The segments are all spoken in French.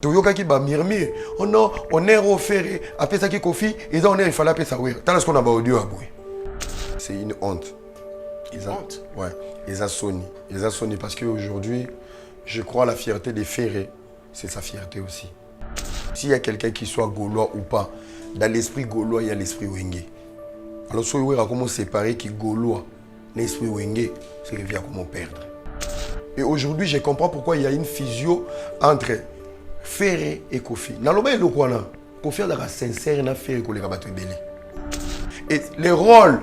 Toyoka qui ba murmure. Oh non, on est offert après ça qui Kofi, ils ont il fallait appeler ça oui. Tant ce qu'on a ba audio aboué. C'est une honte. Honte. Ouais, ils ont Sony. Ils ont Sony parce qu'aujourd'hui, je crois la fierté des Ferré, c'est sa fierté aussi. S'il y a quelqu'un qui soit gaulois ou pas, dans l'esprit gaulois, il y a l'esprit Wenge. Alors, si on a comment séparer qui gaulois, l'esprit Wenge, c'est qu'il vient comment perdre. Et aujourd'hui, je comprends pourquoi il y a une fusion entre Ferré et Kofi. Dans le monde, Kofi est sincère et Ferré qui est belé. Et le rôle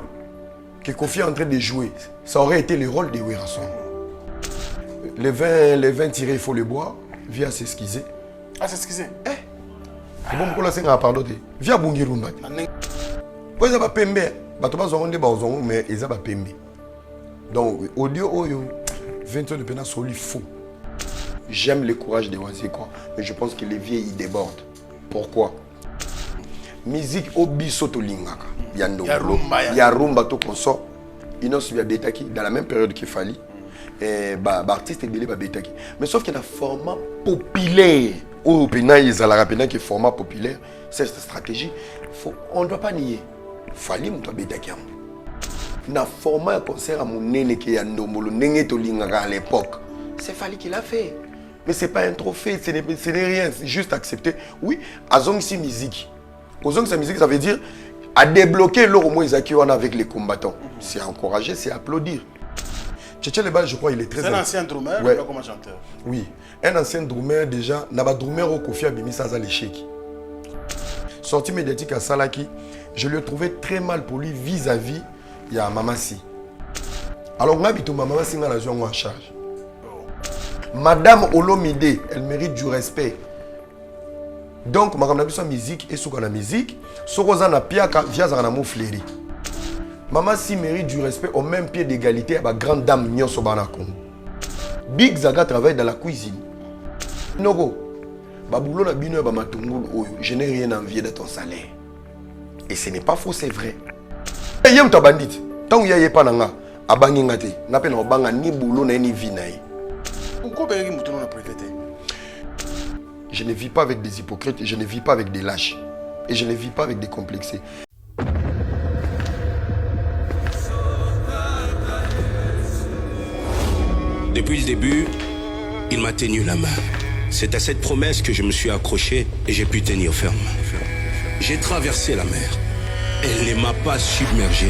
que Kofi est en train de jouer, ça aurait été le rôle de Werason. Les vins tirés, il faut les boire, via s'esquiser. Ah, s'esquiser? C'est bon pour la scène à pardon. Via Bungirumba. Pour ça, pembe. Batoba zongo de bazongo, mais ils ont pembe. Donc, audio oyo, 20 ans de peine soli faux. J'aime le courage de Wazekwa, mais je pense que les vieux ils débordent. Pourquoi? Musique obi soto lingaka. Ya rumba to consort. Inos via betaki dans la même période qu'il fallait. Artiste et belé betaki. Mais sauf qu'il y a un format populaire. Au Pénin, ils ont la Pénin qui est format populaire. C'est cette stratégie. On ne doit pas nier. Fallait que betaki. Na format concert à mon néné qui est à Ndomolo, néné to lingaka à l'époque. C'est Fali qui l'a fait. Mais ce n'est pas un trophée, ce n'est rien, c'est juste accepter. Oui, Azong si musique. Azong sa musique, ça veut dire à débloquer l'or au moins avec les combattants. C'est encourager, c'est applaudir. Tchétché Lebal, je crois, il est très... C'est un ancien drummer, ouais. Comme chanteur. Oui, un ancien drummer déjà, n'a pas drummer au Kofi Abimi, ça a l'échec. Sortie médiatique à Salaki, je le trouvais très mal pour lui vis-à-vis, il y a Mamassi. Alors, Mamassi n'a la en charge. Madame Olomide, elle mérite du respect. Donc, madame n'a pas musique et sur la musique, Soroza na piaka via zanamo fléri. Maman si mérite du respect au même pied d'égalité à la grande dame Nyon Sobanako. Big Zaga travaille dans la cuisine. Nogo, Baboulo na bino ba matungulu oyo, je n'ai rien envié de ton salaire. Et ce n'est pas faux, c'est vrai. Yem ta bandit. Tant que y'a pas nanga, abangi ngate, n'a pas n'obanga ni boulot na ni vie naï. Je ne vis pas avec des hypocrites, je ne vis pas avec des lâches. Et je ne vis pas avec des complexés. Depuis le début, il m'a tenu la main. C'est à cette promesse que je me suis accroché et j'ai pu tenir ferme. J'ai traversé la mer. Elle ne m'a pas submergé.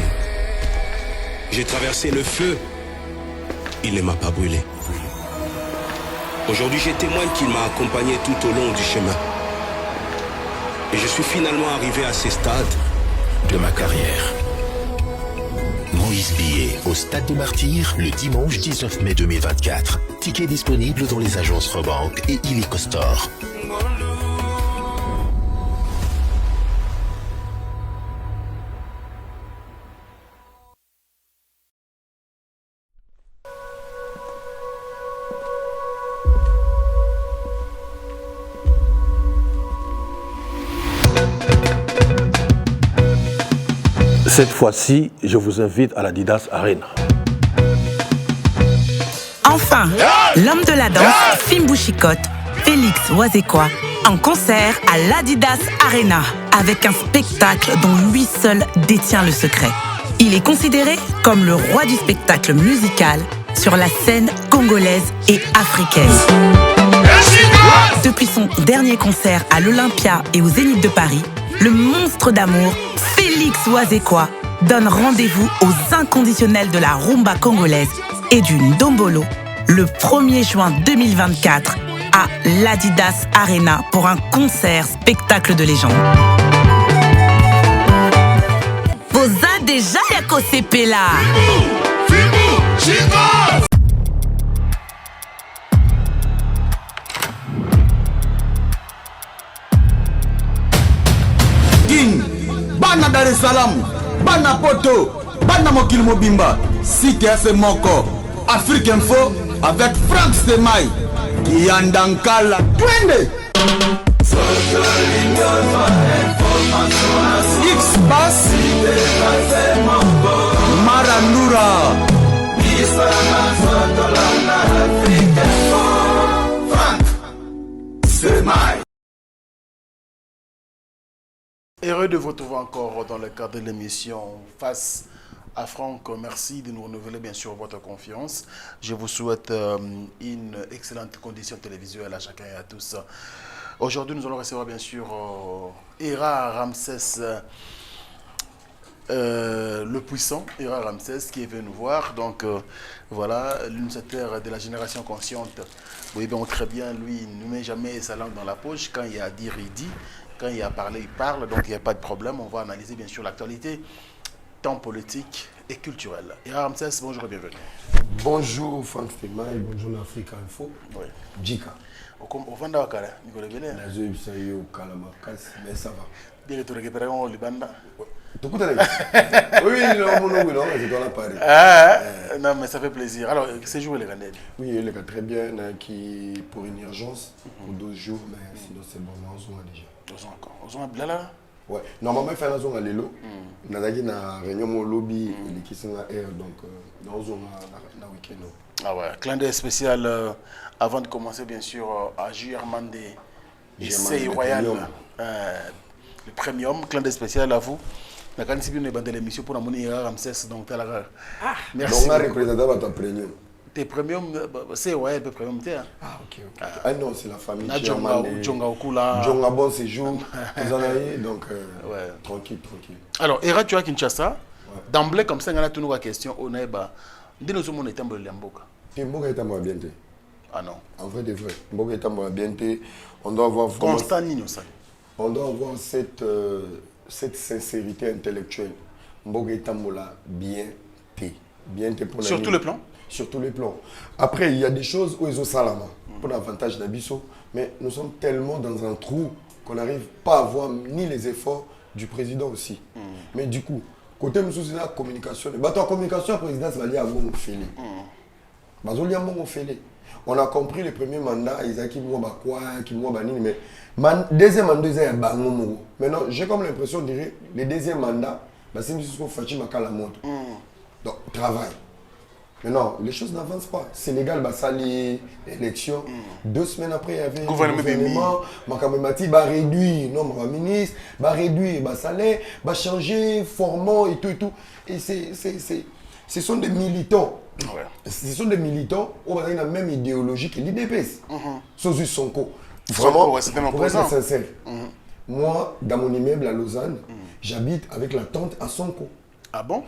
J'ai traversé le feu. Il ne m'a pas brûlé. Aujourd'hui, je témoigne qu'il m'a accompagné tout au long du chemin. Et je suis finalement arrivé à ce stade de ma carrière. Moïse Billet au Stade des Martyrs le dimanche 19 mai 2024. Ticket disponible dans les agences Rebank et Illico Store. Cette fois-ci, je vous invite à l'Adidas Arena. Enfin, l'homme de la danse, Fimbu Chikot, Félix Wazekwa, en concert à l'Adidas Arena, avec un spectacle dont lui seul détient le secret. Il est considéré comme le roi du spectacle musical sur la scène congolaise et africaine. Depuis son dernier concert à l'Olympia et au Zénith de Paris, le monstre d'amour, Félix Wazekwa, donne rendez-vous aux inconditionnels de la rumba congolaise et du Ndombolo le 1er juin 2024 à l'Adidas Arena pour un concert spectacle de légende. Vous a déjà yako sepela. Bana Dar es Salaam, Bana Poto, Bana Mokil Mobimba, Cité FC Moko, Afrique Info avec Frank Stemai, Yandankala, Twende, X-Bass, Marandura, Frank Stemai. Heureux de vous retrouver encore dans le cadre de l'émission Face à Franck. Merci de nous renouveler bien sûr votre confiance. Je vous souhaite une excellente condition télévisuelle à chacun et à tous. Aujourd'hui, nous allons recevoir bien sûr Hera Ramsès, le puissant Hera Ramsès qui est venu nous voir. Donc voilà, l'initiateur de la génération consciente. Vous voyez bien très bien, lui, il ne met jamais sa langue dans la poche. Quand il y a à dire, il dit. Quand il y a à parler, il parle. Donc il n'y a pas de problème. On va analyser bien sûr l'actualité, tant politique et culturelle. Hera Ramsès, bonjour et bienvenue. Bonjour Franck Stemay, bonjour l'Afrique Info. Oui. Jika. Au Vanda Wakara, Nicolas Bélé. La zone est au Kalamakas, mais ça va. Bien que tu récupères au Libanda. Tout le monde. Oui, non, c'est dans la Paris. Non, mais ça fait plaisir. Alors, c'est joué les Ghanais. Oui, il est très bien, qui pour une urgence, pour 12 jours, mais sinon c'est bon, on se voit déjà. On a blala. Ouais, normalement, il fait la zone à l'élo. On a une réunion au lobby, qui sont à air, donc dans la zone à week-end. Ah ouais, clin d'œil spécial avant de commencer, bien sûr, à Germandé. Essai Royal, le premium, clin d'œil spécial à vous. On a quand même de l'émission pour la Hera Ramsès, donc t'as la. Merci. Donc, on a représenté votre premium. Tes premium, c'est ouais, le premium, tu Ah, ok. Ah non, c'est la famille. Djonga Okula. Djonga bon séjour. Vous en avez, donc ouais. Tranquille. Alors, Hera, tu as Kinshasa. D'emblée, comme ça, on a toujours la question. On est bas. Dis-nous ce monde est un peu l'amboka. Mboka est à moi bien. Ah non. En vrai de vrai. Mboka est à moi bien. On doit avoir vraiment... Constant Nino, ça. On doit avoir cette sincérité intellectuelle. Mboka est à moi bien. Pour sur tous les plans. Sur tous les plans. Après, il y a des choses où ils ont salama pour l'avantage d'Abisso, mais nous sommes tellement dans un trou qu'on n'arrive pas à voir ni les efforts du président aussi. Mais du coup, côté nous c'est la communication. La communication, le président, ça va dire à vous fêler. On a compris le premier mandat, ils ont dit quoi, mais deuxième mandat, ils ont dit maintenant, j'ai comme l'impression de dire le deuxième mandat, c'est une chose qu'on fait la montre. Donc, travail. Mais non, les choses n'avancent pas. Sénégal, sali l'élection. 2 semaines après, il y avait un gouvernement. Makamemati va réduire, non, mon ministre, va réduire, salaire, va changer, formant et tout. Et ce sont des militants. Ouais. Ce sont des militants qui ont la même idéologie que l'IDPS. Sozu Sonko. Vraiment, pour être sincère. Moi, dans mon immeuble à Lausanne, j'habite avec la tante à Sonko. Ah bon?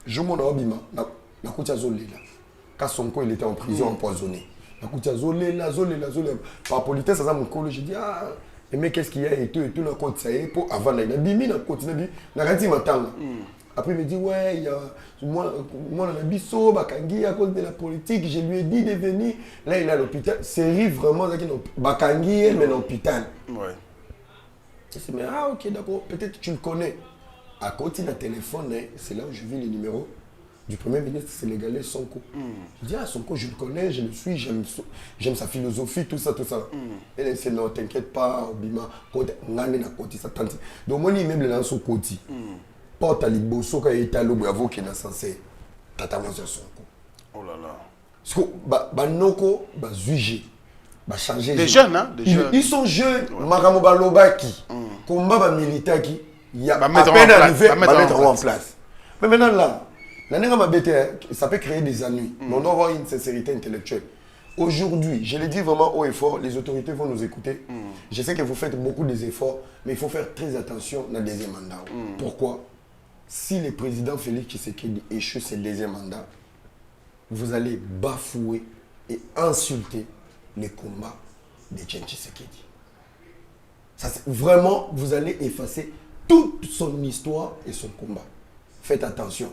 Je m'en abîme. Quand Sonko il était en prison empoisonné. Par politesse, ça m'a j'ai dit mais qu'est-ce qu'il y a et tout la côte ça est pour avant il a bimi na continuer na gati matanga. Après il me dit ouais il y a moi na biso bakangi à cause de la politique, je lui ai dit de venir là il est à l'hôpital, c'est vraiment ça qui bakangi mais dans l'hôpital. Ouais. Je me dis OK d'accord, peut-être tu le connais. À côté d'un téléphone, c'est là où je vis les numéros du premier ministre sénégalais Sonko. Je dis Sonko, je le connais, je le suis, j'aime sa philosophie, tout ça. Et là, c'est non, t'inquiète pas, Obima, donc mon immeuble dans son côté. Porte à l'Iboso, quand il est à l'eau, bravo, qui est censé tataman sur Sonko. Oh là là. Parce que Noko, Zuigé, changer. Des jeunes, hein? Ils sont jeunes. Makamo Balobaki, combat militaire qui. Il y a à peine arrivé à mettre en place. Mais maintenant là, ça peut créer des ennuis. Mais on doit avoir une sincérité intellectuelle. Aujourd'hui, je le dis vraiment haut et fort, les autorités vont nous écouter. Je sais que vous faites beaucoup d'efforts, mais il faut faire très attention dans le deuxième mandat. Pourquoi? Si le président Félix Tshisekedi échoue ce deuxième mandat, vous allez bafouer et insulter les combats de Tshisekedi. Vraiment, vous allez effacer toute son histoire et son combat. Faites attention.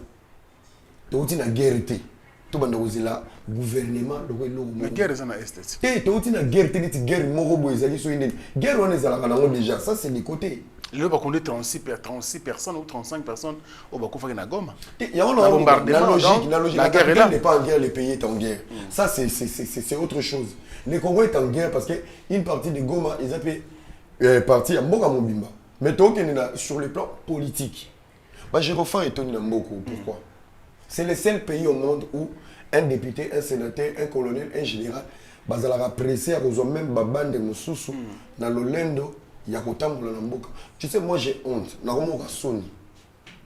Tout est une guerre. Tout le monde est là. Gouvernement, la guerre est en est. Tout est une guerre. Guerre, guerre, on est déjà. Ça, c'est des côtés. Le va connaître 36 personnes ou 35 personnes au Bakou na Goma. Il y a un bombardement. La logique. La guerre n'est pas en guerre, les pays est en guerre. Ça, c'est autre chose. Le Congo est en guerre parce qu'une partie de Goma, ils appellent partie à Mboka Mobimba. Mais sur le plan politique, je refais étonné beaucoup. Pourquoi? C'est le seul pays au monde où un député, un sénateur, un colonel, un général, pressé à rejoindre même Babande Moussoussou dans l'Olendo il y a kotambola na mboka. Tu sais, moi j'ai honte. Na komo ka soni.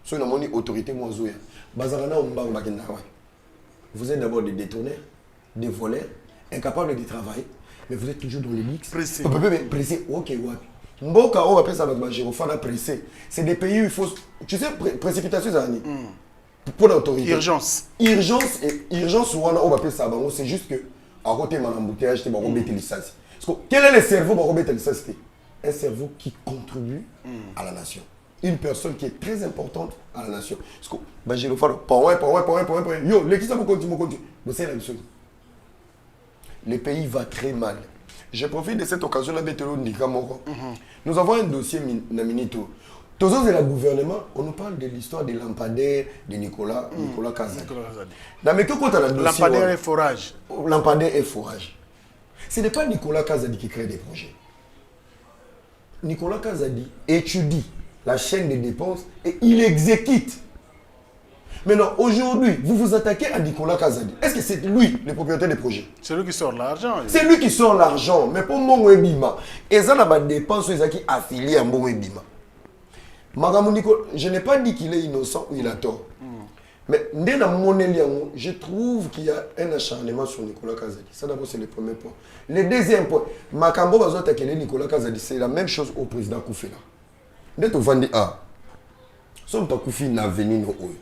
Soni na moni autorité mo zoya. Bazana na mbanga bakenda wa. Vous êtes d'abord des détourneurs, des voleurs, incapables de travailler, mais vous êtes toujours dans les mix. Pressé. Pressé. OK, ouais. Mboka on appelle ça ba Girofana pressé. C'est des pays où il faut, tu sais, précipitation zani. Pour l'autorité. Urgence. Urgence on appelle ça bango, c'est juste que à côté man embouteillage te ba robeta licence. Parce que quel est le cerveau ba robeta licence? Un cerveau qui contribue à la nation. Une personne qui est très importante à la nation. Parce que bah Girofana yo, l'équipe ça vous continue. Mais c'est la même chose. Le pays va très mal. Je profite de cette occasion là nous avons un dossier Naminito. Tous les la gouvernement, on nous parle de l'histoire des lampadaires de Nicolas Kazadi. Dans mes quand on a le dossier Lampadaire et forage. Lampadaire et forage. Ce n'est pas Nicolas Kazadi qui crée des projets. Nicolas Kazadi étudie la chaîne des dépenses et il exécute. Maintenant, aujourd'hui, vous vous attaquez à Nicolas Kazadi. Est-ce que c'est lui le propriétaire des projets? C'est lui qui sort l'argent. C'est lui qui sort l'argent. Mais pour mon Bima, et ça n'a pas de dépenses qui affiliés à mon Bima. Je n'ai pas dit qu'il est innocent ou il a tort. Mais je trouve qu'il y a un acharnement sur Nicolas Kazadi. Ça d'abord c'est le premier point. Le deuxième point, Makambo va attaquer Nicolas Kazadi, c'est la même chose au président Koufela. Dès que vous vendez A, son Koufi n'a venu no oyo.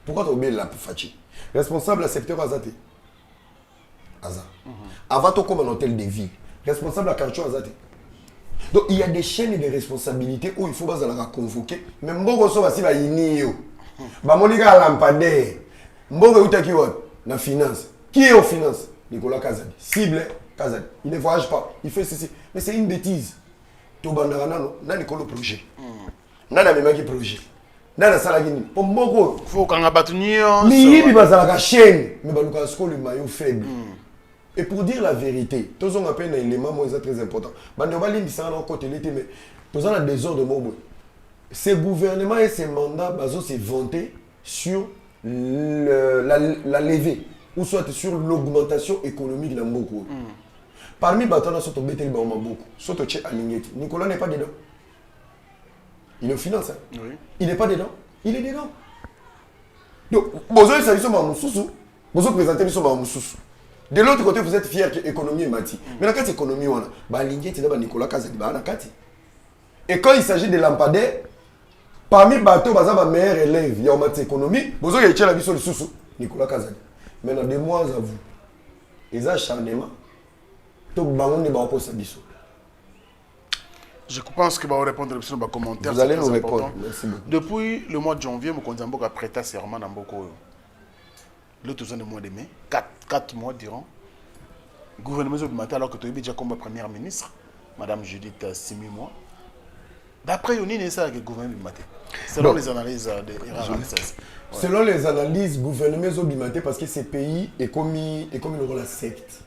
Pourquoi tu oublies la Fachi? Responsable du secteur Azate. Aza. Avant de comme un hôtel de ville. Responsable à Karcho Azate. Donc il y a des chaînes de responsabilités où il faut pas la convoquer. Mais Mbogo so basi ba yinio. Ba monika lampadaire. Mbogo utaki wat na finance. Qui est aux finances? Nicolas Kazadi. Cible Kazadi. Il ne voyage pas. Il fait ceci. Mais c'est une bêtise. To bandana no na Nicolas projet. Nana memaki projet. Nana salagini. Pour Mbogo faut qu'on abatte nion. Mais il bazala ka chaîne. Mais baluka sko le maillot faible. Et pour dire la vérité, tous on appelle un élément très important. Mais tous on désordre de mots. Ces gouvernements et ces mandats se vanter sur la levée ou soit sur l'augmentation économique de Mboko. Parmi Batana, soit tombé tellement beaucoup. Soit au Tché Alingeti. Nicolas n'est pas dedans. Il est au finance. Hein? Oui. Il n'est pas dedans. Il est dedans. Donc, besoin de ça, ils sont en Moussoussou. Besoin de présenter, ils sont en Moussoussou. De l'autre côté, vous êtes fiers que l'économie est mati. Mais dans cette économie, on a Nicolas Kazadi. Et quand il s'agit de lampadaires, parmi les bateaux, il y a meilleur élève, il y a une économie, vous avez la vie sur le sous Nicolas Kazadi. Maintenant, des mois à vous, les acharnements, tout le monde est sabiso. Je pense que va répondre à nos commentaires. Vous allez nous répondre. Merci beaucoup. Depuis le mois de janvier, Mokonzambo a prêté serment dans Mboko. Le tout le mois de mai, 4 mois durant. Le gouvernement du matin, alors que tu es déjà comme première ministre, Madame Judith Simi mois. D'après Yoni, c'est ça que le gouvernement du matin. Selon les analyses de RRMSS. Selon les analyses, le gouvernement du matin, parce que ces pays est comme une secte.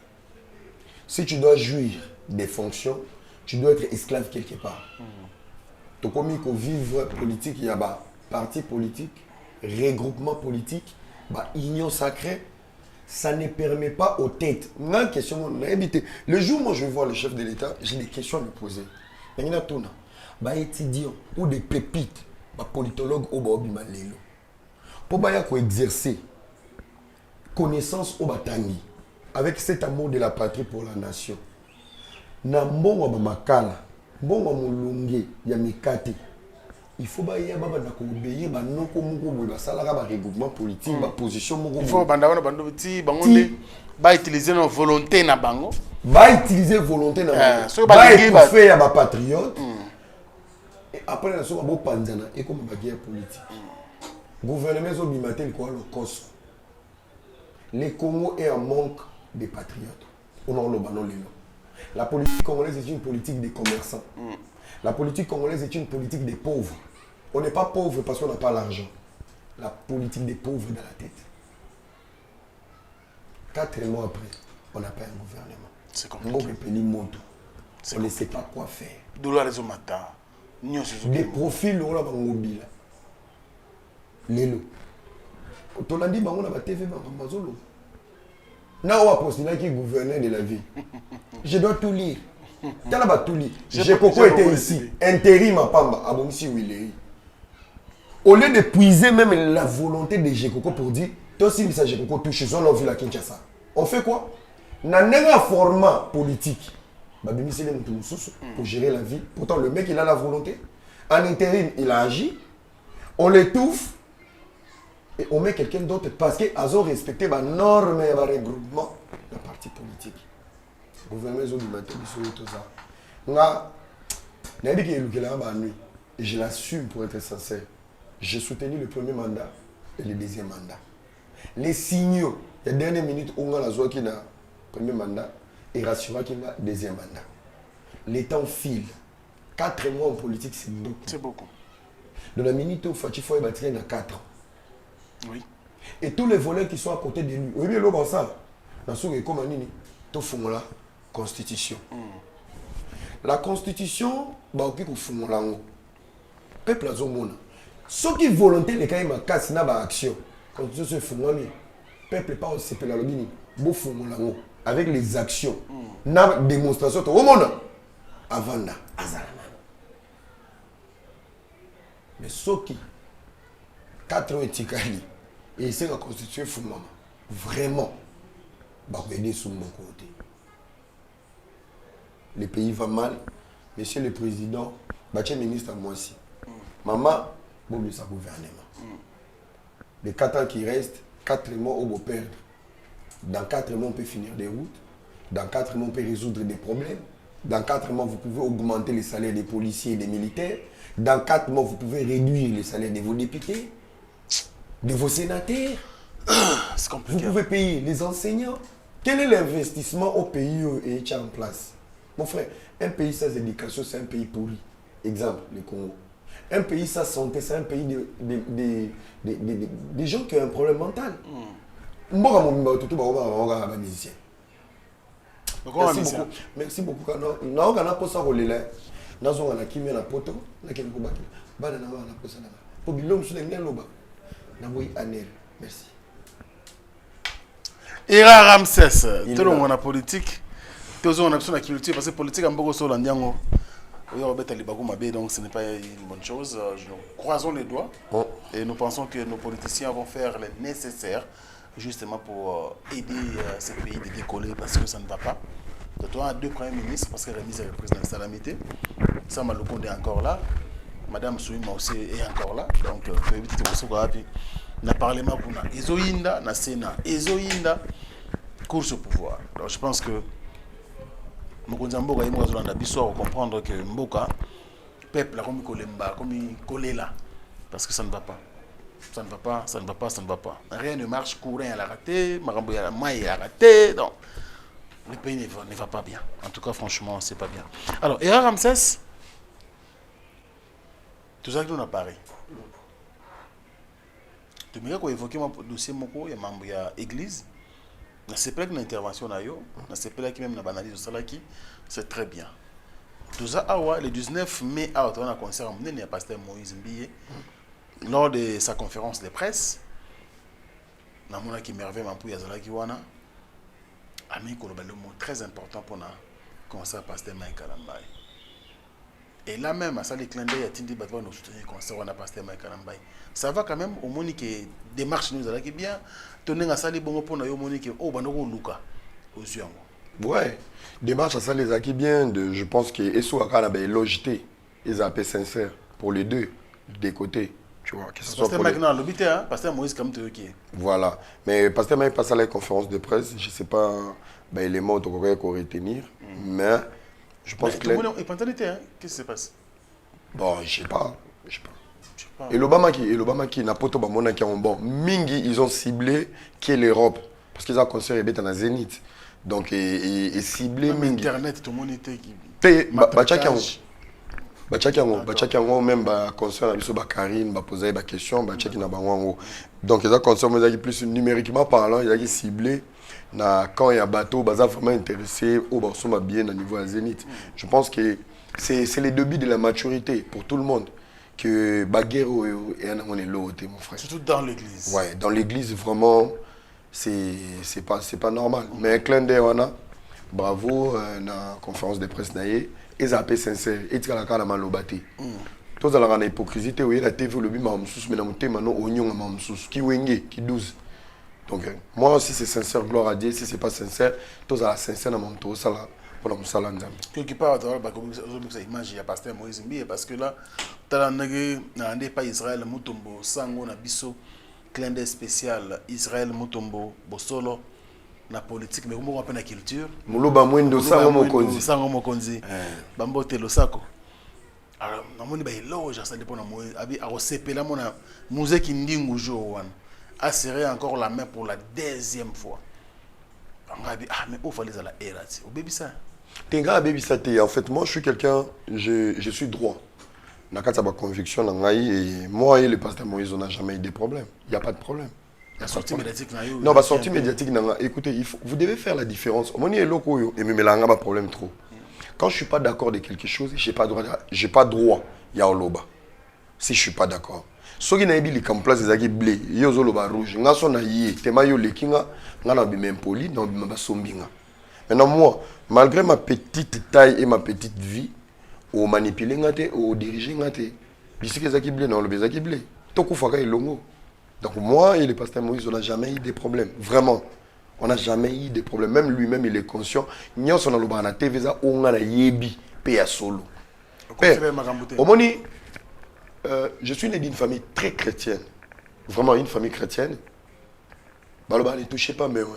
Si tu dois jouir des fonctions, tu dois être esclave quelque part. Tu comme il faut vivre politique, il y a bah, parti politique, regroupement politique. Bah, union sacrée, ça ne permet pas aux têtes. Ma question, le jour où moi je vais voir le chef de l'État, j'ai des questions à lui poser. Il y a des étudiants ou des pépites, des politologues au Baobima Lelo. Pour exercer connaissance au Batangi, avec cet amour de la patrie pour la nation. Na mbongo ba makala, mbongo mulunge ya mikate. Il faut obéir à regroupement politique, à position. Il faut utiliser nos volontés na bango. Utiliser volonté na bango. Faire à patriote. Et après la soirée, panzana et comme guerre politique. Gouvernement zobimatel quoi le cos. Le Congo est en manque de patriotes. La politique congolaise est une politique des commerçants. La politique congolaise est une politique des pauvres. On n'est pas pauvre parce qu'on n'a pas l'argent. La politique des pauvres dans la tête. 4 mois après, on n'a pas un gouvernement. C'est compliqué. On ne sait pas quoi faire. Des profils, on a mobile. Lélo. On a dit on a TV, on a postulé qui est gouverneur de la ville. Je dois tout lire. Tala Batouli, Jekoko était ici, intérim à Pamba, à Bonsi Willeri. Au lieu de puiser même la volonté de Jekoko pour dire, toi si ça Jekoko touche, ils ont vu la Kinshasa. On fait quoi? N'a pas un format politique. Babimi c'est pour gérer la vie. Pourtant le mec il a la volonté. En intérim, il a agi. On l'étouffe. Et on met quelqu'un d'autre parce qu'ils ont respecté les normes et les regroupements de la partie politique. Le gouvernement a dit tout ça. Et je l'assume pour être sincère. J'ai soutenu le premier mandat et le deuxième mandat. Les signaux, les dernières minutes, on a la joie qu'il a le premier mandat et rassurant qu'il a le deuxième mandat. Les temps filent. 4 mois en politique, c'est beaucoup. C'est beaucoup. De la minute où Fatih Foy va tirer dans 4 ans. Oui. Et tous les voleurs qui sont à côté de lui, oui, mais l'eau ça, dans ce que comme Anini, tout font la constitution. La constitution, bah ok, qu'on font la peuple a zomona. Ceux qui volontaires les cas ils cassent na ba action. Constitution se font la peuple pas aussi pe la lobini, beau font la avec les actions. Na démonstration to mona avant na azarana. Mais ceux qui 4 ans et c'est la constitution fondamentalement vraiment bah aider sur mon côté. Le pays va mal, monsieur le président, bâti ministre à moi aussi. Maman, bon le gouvernement. Les 4 ans qui restent, 4 mois on va perdre. Dans 4 mois on peut finir des routes, dans 4 mois on peut résoudre des problèmes. Dans 4 mois, vous pouvez augmenter les salaires des policiers et des militaires. Dans 4 mois, vous pouvez réduire les salaires de vos députés, de vos sénateurs. C'est compliqué. Vous pouvez payer les enseignants. Quel est l'investissement au pays est en place? Mon frère, un pays sans éducation, c'est un pays pourri. Exemple, le Congo. Un pays sans santé, c'est un pays des gens qui ont un problème mental. Musicien. Merci beaucoup. Non, on a pas ça relais là. Nous avons la kimia na poto, na kelko baki. Bana na wana posa na. Po bilom su ngel loba. Na boy anel. Merci. Ira Ramsès, tout le monde en politique. Tout le monde a la culture parce que politique a beaucoup sur l'andiango. Donc ce n'est pas une bonne chose. Nous croisons les doigts et nous pensons que nos politiciens vont faire le nécessaire justement pour aider ce pays de décoller parce que ça ne va pas. Donc, on a 2 premiers ministres parce que Remise est le président de Salamité. Sama Lukonde est encore là. Madame Souima aussi est encore là. Donc, na parlement pour na Ezoïnda, na Sénat, Ezoïnda, course au pouvoir. Donc, je pense que Mokonza Mboka est dans la bisou comprendre que Mboka, peuple, comme Kolemba, comme Kolela, parce que ça ne va pas. Ça ne va pas, ça ne va pas, ça ne va pas. Rien ne marche, courant à la raté, Marambo à la maille à la raté. Donc, le pays ne va pas bien. En tout cas, franchement, c'est pas bien. Alors, Ira Ramsès, tout ça que nous avons parlé. Tu me dis qu'on évoqué mon dossier, il y a membre de l'église. Je ne sais pas que l'intervention a eu. Je ne sais pas que même la banalise de Salaki. C'est très bien. Tout ça, le 19 mai, on a un concert il y a pasteur Moïse Mbiye. Lors de sa conférence de presse, il y a un qui merveille pour Yazalaki Wana. Ami Koloba, le mot très important pour nous concert pasteur Mike Kalambaye. Et là même, à ça, les clins d'œil, il y a nous soutenir concert on a pasteur Mike Kalambaye. Ça va quand même au monde qui démarche nous qui bien. Tenez à ça les bons pour nous au monde qui oh bandoko Luka aux yeux. Ouais, démarche à ça les acquis bien. Je pense que Esso a quand même logité, ils ont été sincères pour les deux des côtés. Tu vois, que ce soit Pasteur Mike non l'obité hein, pasteur Moïse comme tu qui. Voilà, mais pasteur Mike passe à la conférence de presse, je sais pas les mots qu'on retenir, mais je pense que tout le monde est pantalité hein, qu'est-ce qui se passe? Bon, je sais pas. Et l'Obama qui n'a pas tout le qui ont bon, mingi ils ont ciblé qui est l'Europe parce qu'ils ont concert et à Zénith. Donc et ciblé mingi internet tout le monde était qui Bachakiango même concert biso ba Karine ba poser ba question ba cheki na bango. Donc ils ont concert mais plus numériquement parlant, ils ont ciblé na quand il y a bateau baza vraiment intéressé au basoma bien au niveau à Zénith. Je pense que c'est les débuts de la maturité pour tout le monde que Baguero on est l'autre mon frère. Surtout dans l'église. Ouais, dans l'église vraiment c'est pas normal. Mais un clin d'œil on a bravo na conférence de presse naie ils a peu sincère et tu la kana malobati tous à la hypocrisie te oui la TV le bima msusu mais na mutema no onyonga msusu ki wenge ki 12 donc moi aussi c'est sincère gloire à Dieu si c'est pas sincère tous à la sincère na monto ça là pour la musala nzambe quelque part dans la image il y a pasteur Moïse Mbie parce que là tala nage na ande pas Israël mutombo sango na biso clin d'œil spécial Israël mutombo bosolo na politique mais comment on appelle la culture muluba mwendo sango mokonzi bambote losako alors namoni ba eloge ça dépend na Moïse abi a sepela mona Muzeki Ndingu jour wan a serré encore la main pour la deuxième fois ngabi mais où fallait la erati au baby ça Tenga baby ça en fait moi je suis quelqu'un je suis droit na kata ba conviction na ngai et moi et le pasteur Moïse on n'a jamais eu de problème il y a pas de problème. La sortie médiatique na yo. Non, la sortie médiatique écoutez, vous devez faire la différence. Moni est loko et me melanga pas problème trop. Quand je suis pas d'accord de quelque chose, j'ai pas droit ya oloba. Si je suis pas d'accord. Soki na ebi li place des agi blé, yo zoloba rouge, nga so na yé, tema yo lekinga, nga na bima impoli, na bima basombinga. Maintenant moi, malgré ma petite taille et ma petite vie, au manipuler ngate, au diriger ngate, bisiki zaki blé na olobe zaki blé. Toku faka ilongo. Donc moi et le pasteur Moïse, on n'a jamais eu de problème. Vraiment. On n'a jamais eu de problème. Même lui-même, il est conscient. Nous sommes dans la TV, on a yebi, paye à solo. Je suis né d'une famille très chrétienne. Vraiment une famille chrétienne. Baloba ne touchez pas, mais ouais.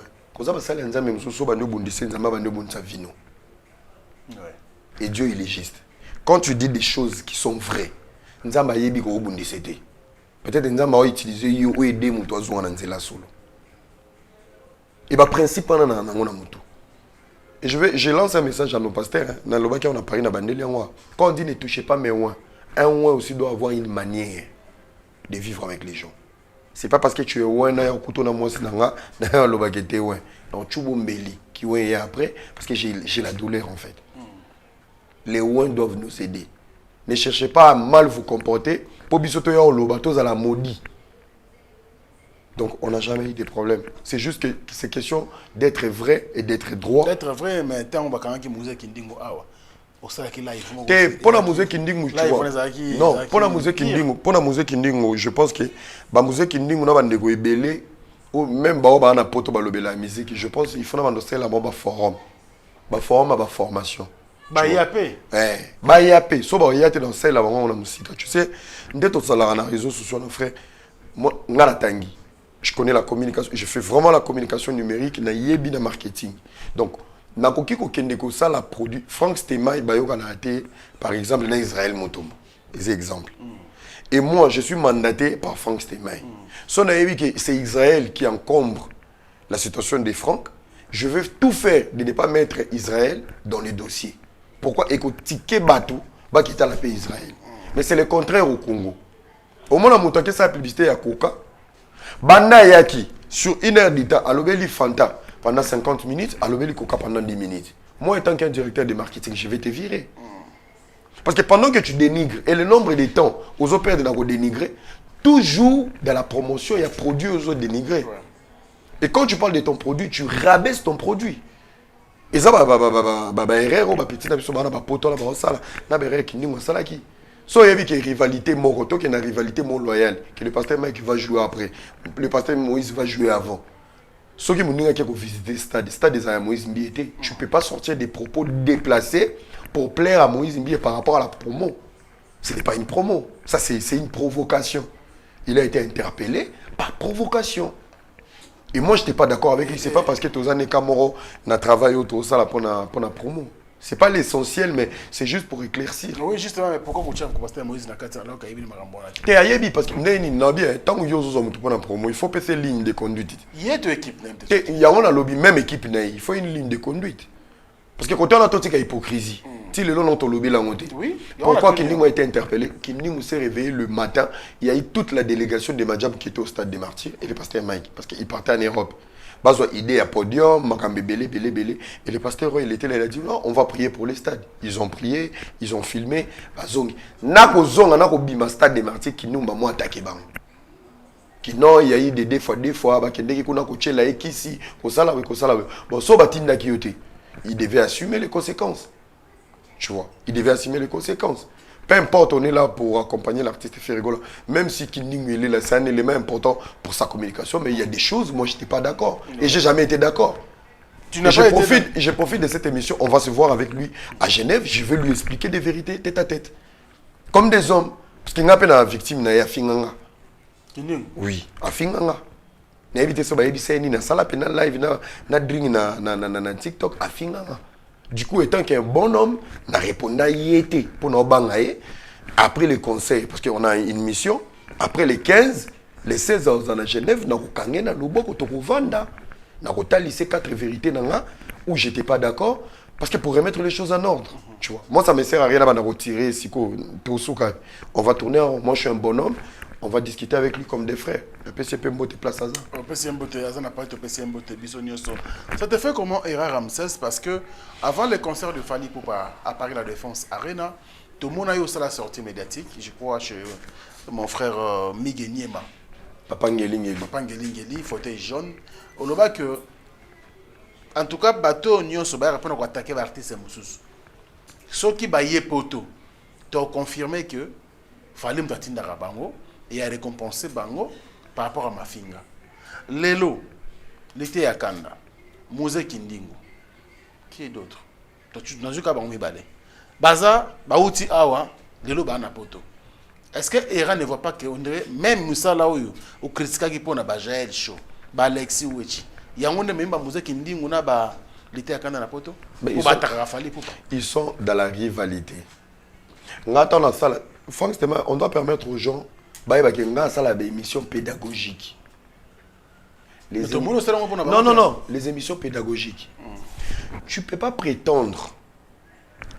Et Dieu, il est juste. Quand tu dis des choses qui sont vraies, Nzamba yebi ko bundi c'était. Peut-être que nous avons utilisé ou aider mon oiseau en anzela solo. Et le principe est dans moto. Et je lance un message à nos pasteurs. Dans le bac on a parlé dans bandeli en quand on dit ne touchez pas mes ouins, un ouin aussi doit avoir une manière de vivre avec les gens. C'est pas parce que tu es ouin na couteau na moi sinanga na le bac était ouin. Donc tu bombeli qui ouin et après parce que j'ai la douleur en fait. Les ouins doivent nous aider. Ne cherchez pas à mal vous comporter. Pour bisoto ya olobato à la maudit. Donc on n'a jamais eu de problème. C'est juste que c'est question d'être vrai et d'être droit. D'être vrai, mais tant on va quand même Muzeki Ndingu awa. Pour ça qu'il a il faut. Pour la Muzeki Ndingu tu vois. Non, pour la Muzeki Ndingu, je pense que ba Muzeki Ndingu na bandeko ebele ou même ba ba na poto ba lobela musique, je pense il faut na bandoser la ba forum. Ba forum ba formation. Bah IAP. Bah IAP. So bah IAP dans celle là on a musique. Tu sais, dès tout ça là on a réseaux sociaux nos frères. Moi ngala tangi. Je connais la communication, je fais vraiment la communication numérique na yebi na marketing. Donc na koki ko kende ko ça la produit Frank Stemai bayo kana été par exemple na Israël Mutombo. Des exemples. Et moi je suis mandaté par Frank Stemai. So na yebi que c'est Israël qui encombre la situation des Francs. Je veux tout faire de ne pas mettre Israël dans les dossiers. Pourquoi écoutez bateau va quitter la paix Israël. Mais c'est le contraire au Congo. Au moment où on a sa publicité à Coca, Banda Yaki sur 1 heure d'état à l'obéli Fanta pendant 50 minutes, à l'obéli Coca pendant 10 minutes. Moi étant qu'un directeur de marketing, je vais te virer. Parce que pendant que tu dénigres, et le nombre de temps aux opères de la dénigrer, toujours dans la promotion, il y a produit aux autres dénigrés. Et quand tu parles de ton produit, tu rabaisses ton produit. Et ça, erreur, petit so il y a une rivalité moroto qui est une rivalité mon loyale que le pasteur Mike va jouer après, le pasteur Moïse va jouer avant. Ceux qui m'ont dit qu'ils ont visité le stade des Moïse Mbie, tu ne peux pas sortir des propos déplacés pour plaire à Moïse Mbie par rapport à la promo. Ce n'est pas une promo, ça c'est une provocation. Il a été interpellé par provocation. Et moi, je n'étais pas d'accord avec lui. Ce n'est pas parce que Tozane Kamoro n'a travaillé autour de ça pour la promo. Ce n'est pas l'essentiel, mais c'est juste pour éclaircir. Oui, justement, mais pourquoi vous avez pasteur Moïse Nakati alors qu'il y a eu une Tu es parce que tant que vous avez pour la promo, il faut passer une ligne de conduite. Il y a deux équipes. Il y a une lobby, même équipe, il faut une ligne de conduite. Parce que quand on a tout ça, hypocrisie. Si le long dans ton lobby l'a monté. Oui. Pourquoi Kinding a été interpellé? Kinding s'est réveillé le matin. Il y a eu toute la délégation de Madjab qui était au stade des Martyrs et le pasteur Mike. Parce qu'il partait en Europe. Bazo idée à podium, Makambe belé. Et le pasteur, il était là, il a dit non, on va prier pour les stades. Ils ont prié, ils ont filmé. Bazong. Nako zong, nako bima stade des Martyrs qui nous m'a attaqué bang. Qui non, il y a eu des fois, bah qui n'a qu'au tchela et qui si, qu'au sala. Bon, so batim na kiote. il devait assumer les conséquences. Tu vois, il devait assumer les conséquences. Peu importe, on est là pour accompagner l'artiste Ferregola. Même si Kinding, il est là, c'est un élément important pour sa communication, mais il y a des choses, moi, je n'étais pas d'accord. Et je n'ai jamais été d'accord. Je profite de cette émission, on va se voir avec lui à Genève, je vais lui expliquer des vérités tête à tête. Comme des hommes. Parce qu'il y a une victime, il y a Finganga. Oui, à Finganga. Il y a une salle live, na drink na TikTok, à Finganga. Du coup, étant qu'un bon homme, on a répondu à Yété pour nous bangayer. Après les conseils, parce qu'on a une mission, après les 15, les 16 ans à Genève, on a kangé na luboko to vanda. On a lissé 4 vérités où j'étais pas d'accord. Parce que pour remettre les choses en ordre, tu vois. Moi, ça me sert à rien de retirer. On va tourner, moi je suis un bonhomme, on va discuter avec lui comme des frères. Le PCP Mbote place à ça. Le PCP Mbote, ça n'a pas été le PCP Mbote, Bisonioso. Ça te fait comment Era Ramsès? Parce que avant les concerts de Fali Poupa à Paris La Défense Arena, tout le monde a eu aussi la sortie médiatique, je crois, chez mon frère Miguel Niema. Papa Ngeli. Papa Ngeli, fauteuil jaune. On le voit que. En tout cas, bateau nyonso so ba répondre attaquer l'artiste mususu. Ce qui ba yé poto, tu as confirmé que fallait m'attendre à bango et à récompenser bango par rapport à ma finga. Lelo, l'été à Kanda, Mose Kindingo. Qui est d'autre? Tu n'as pas bango balé. Baza, baouti awa, lelo ba na poto. Est-ce que Era ne voit pas que on dirait même Moussa là où au critique qui pona ba Jaël Show, ba Alexis Wechi. Il y a un monde même qui dit qu'on a l'été à Canada poto. Ils sont dans la rivalité. On doit permettre aux gens de émissions pédagogiques. Non, les émissions pédagogiques. Tu ne peux pas prétendre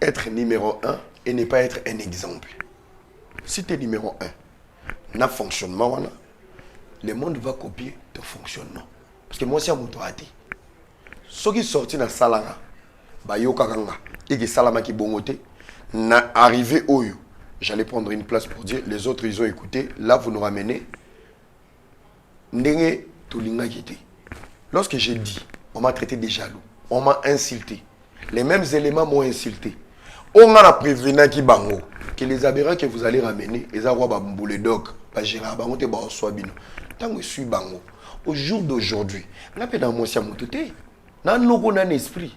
être numéro 1 et ne pas être un exemple. Si tu es numéro 1, na fonctionnement, le monde va copier ton fonctionnement. Parce que moi, c'est un mouton à dire. Ceux qui sortent dans la salle, et qui salama qui bongoté, n'a arrivé au you. J'allais prendre une place pour dire, les autres, ils ont écouté. Là, vous nous ramenez. Ndenge Tolinga Gité. Lorsque j'ai dit, on m'a traité de jaloux, on m'a insulté. Les mêmes éléments m'ont insulté. On a prévenu qui bango que les aberrants que vous allez ramener, les arois bamboule doc, ba gérard bango te ba swabino. Tant que je suis bango. Au jour d'aujourd'hui, on a fait dans mon siamototé. Dans nos esprit.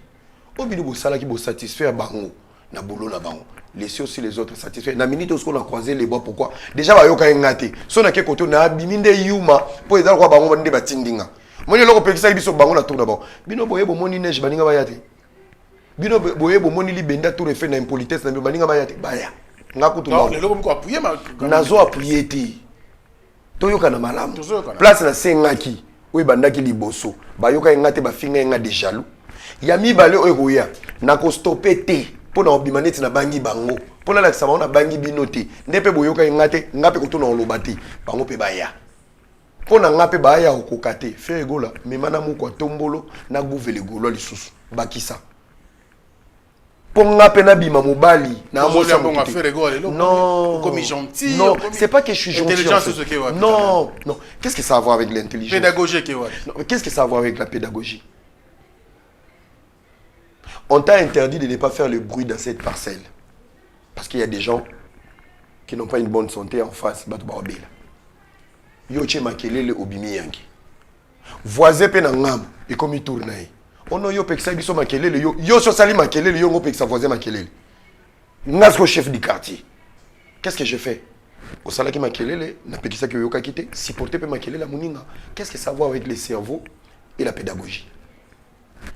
Au bout de ça, qui vous satisfaire bango, na boulot na bango. Laissez aussi les autres satisfaire. Na minute où on a croisé les bois, pourquoi? Déjà, va yoka ngate. Si on a quelque chose, na biminde yuma pour les arois bango bande batindinga. Moi, je l'ai repéré ça, biso bango na tour d'abord. Bino boye bo moni neige baninga bayate. Bino boye bo moni libenda tout refait na impolitesse na baninga bayate. Baya. Ngakutu non, les locaux appuyer ma. Nazo appuyer ti. Toyoka na malamu. Place na sengaki. Oui bandaki liboso. Bayoka ngate ba finga nga de jaloux. Yami balé oyoya. Nako stopper te. Pona obimaneti na bangi bango. Pona la kisama na bangi binote. Ndepe boyoka ngate ngape kotuna olobati. Bango pe baya. Pona ngape baya okokate. Ferregola memana mukwa tombolo na gouvele golo lisusu. Bakisa. Ponga pena bima mobali na mosa non, comme gentil. Non, c'est pas que je suis gentil. Non, non. Qu'est-ce que ça a à voir avec l'intelligence? Pédagogie qu'est-ce que ça a à voir avec la pédagogie? On t'a interdit de ne pas faire le bruit dans cette parcelle. Parce qu'il y a des gens qui n'ont pas une bonne santé en face. Yoche makelele obimi yangi. Voisin pe na ngam et comme il tourne. On a yo peksa biso makelele yo so sali makelele yo ngo peksa voisin makelele. Ngasko chef du quartier. Qu'est-ce que je fais? Au salaki makelele na pekisa que yo ka quitter, supporter pe makelele la muninga. Qu'est-ce que ça va avec le cerveau et la pédagogie?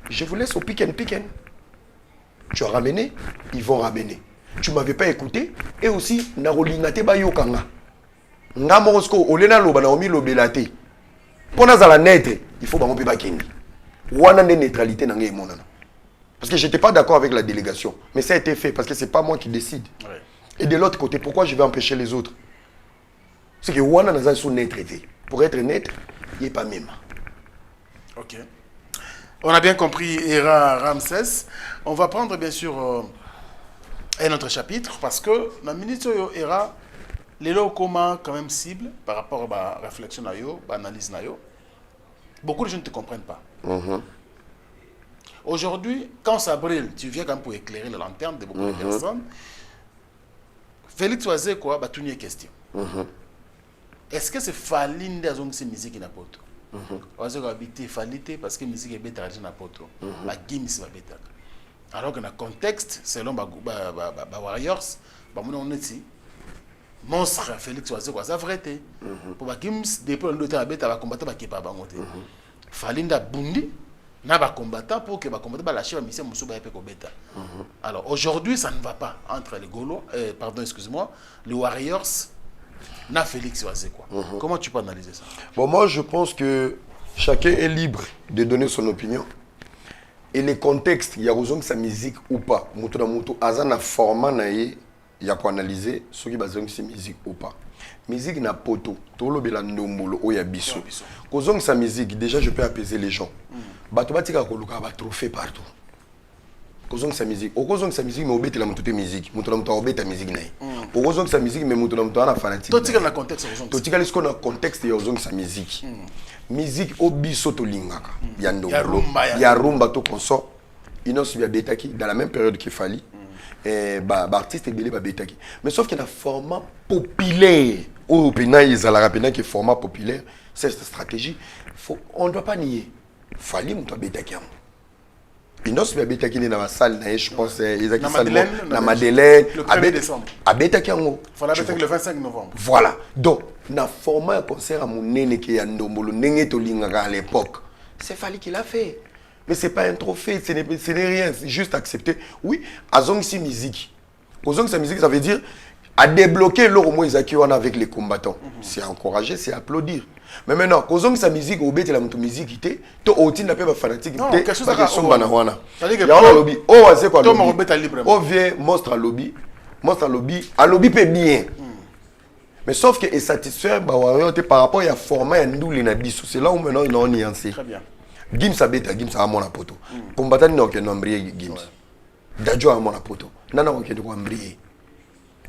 Je vous laisse au pick and pick. Tu as ramené, ils vont ramener. Tu m'avais pas écouté et aussi na rolingate ba yo kanga. Nga mosko olena loba na omi lobelate. Pona za la net, il faut ba mo pe ba kendi. Wana de neutralité na ngai monana. Parce que j'étais pas d'accord avec la délégation, mais ça a été fait parce que c'est pas moi qui décide. Ouais. Et de l'autre côté, pourquoi je vais empêcher les autres? C'est que wana na za sous net traité. Pour être net, il est pas même. OK. On a bien compris Era Ramsès. On va prendre bien sûr un autre chapitre parce que la ministre Era les lots comment quand même cible par rapport à la réflexion na yo, analyse na yo. Beaucoup de gens ne te comprennent pas. Aujourd'hui, quand ça brûle, tu viens quand même pour éclairer la lanterne de beaucoup de personnes. Félix Oisé, quoi, bah, tout n'y est question. Est-ce que c'est Falinde à zone musique qui n'a pas tout? Oisé va habiter Falite parce que musique est bête à n'a pas tout. La Gims va bête. Alors que dans le contexte, selon Warriors, on est ici. Monstre Félix Oisé, quoi, ça vérité. Pour la Gims, depuis le temps, il va combattre avec Kepa Bangote. Falinde a bundi. Na ba combattant pour que ba combattant ba lâcher la mission musuba epeko beta. Alors aujourd'hui ça ne va pas entre les Gaulois pardon excuse-moi les Warriors na Félix Oisé quoi. Comment tu peux analyser ça? Bon moi je pense que chacun est libre de donner son opinion et les contextes il y a raison que sa musique ou pas moto na moto azana format na ye ya ko analyser ce qui bazong sa musique ou pas. Musique na poto tolo bela ndombolo o ya biso. Kozong sa musique déjà je peux apaiser les gens. Bato batika koluka ba trophée partout. Kozong sa musique, okozong sa musique mais obeti la mutote musique, muto la muto obeta musique nae. Okozong sa musique mais muto la muto ana fanatique. Totika na contexte ozong. Totika lisko na contexte ya ozong sa musique. Musique obiso to lingaka. Ya ndongolo. Ya rumba to consort. Inos via betaki dans la même période qu'il fallait. Artiste belé ba betaki. Mais sauf qu'il y a un format populaire. Au pena izala pena qui format populaire, c'est cette stratégie. On ne doit pas nier. Fali muto betaki am. Inos via betaki na la salle na je pense ezaki salle na Madeleine le 1er décembre. Betaki ango. Fala betaki le 25 novembre. Voilà. Donc na format concert à monene ki ya ndombolo ndenge to lingaka à l'époque. C'est Fali qui l'a fait. Mais ce n'est pas un trophée, ce n'est rien, c'est juste accepter. Oui, Azong si musique. Azong sa musique, ça veut dire à débloquer l'Oromo Isakiwana avec les combattants. C'est encourager, c'est applaudir. Mais maintenant, Azong sa musique, au bête la musique, tu as n'a pas fanatique. Non, quelque chose à faire. C'est-à-dire que lobby. Oh, c'est quoi lobby? Oh, viens, monstre à lobby. Monstre à lobby. À lobby peut bien. Mais sauf que est satisfait par rapport à format et nous les nabis. C'est là où maintenant ils ont nuancé. Très bien. Gims abeta Gims a mon apoto. Combattant n'a aucun nombré Gims. Dadjo a mon apoto. Nana aucun de quoi embryer.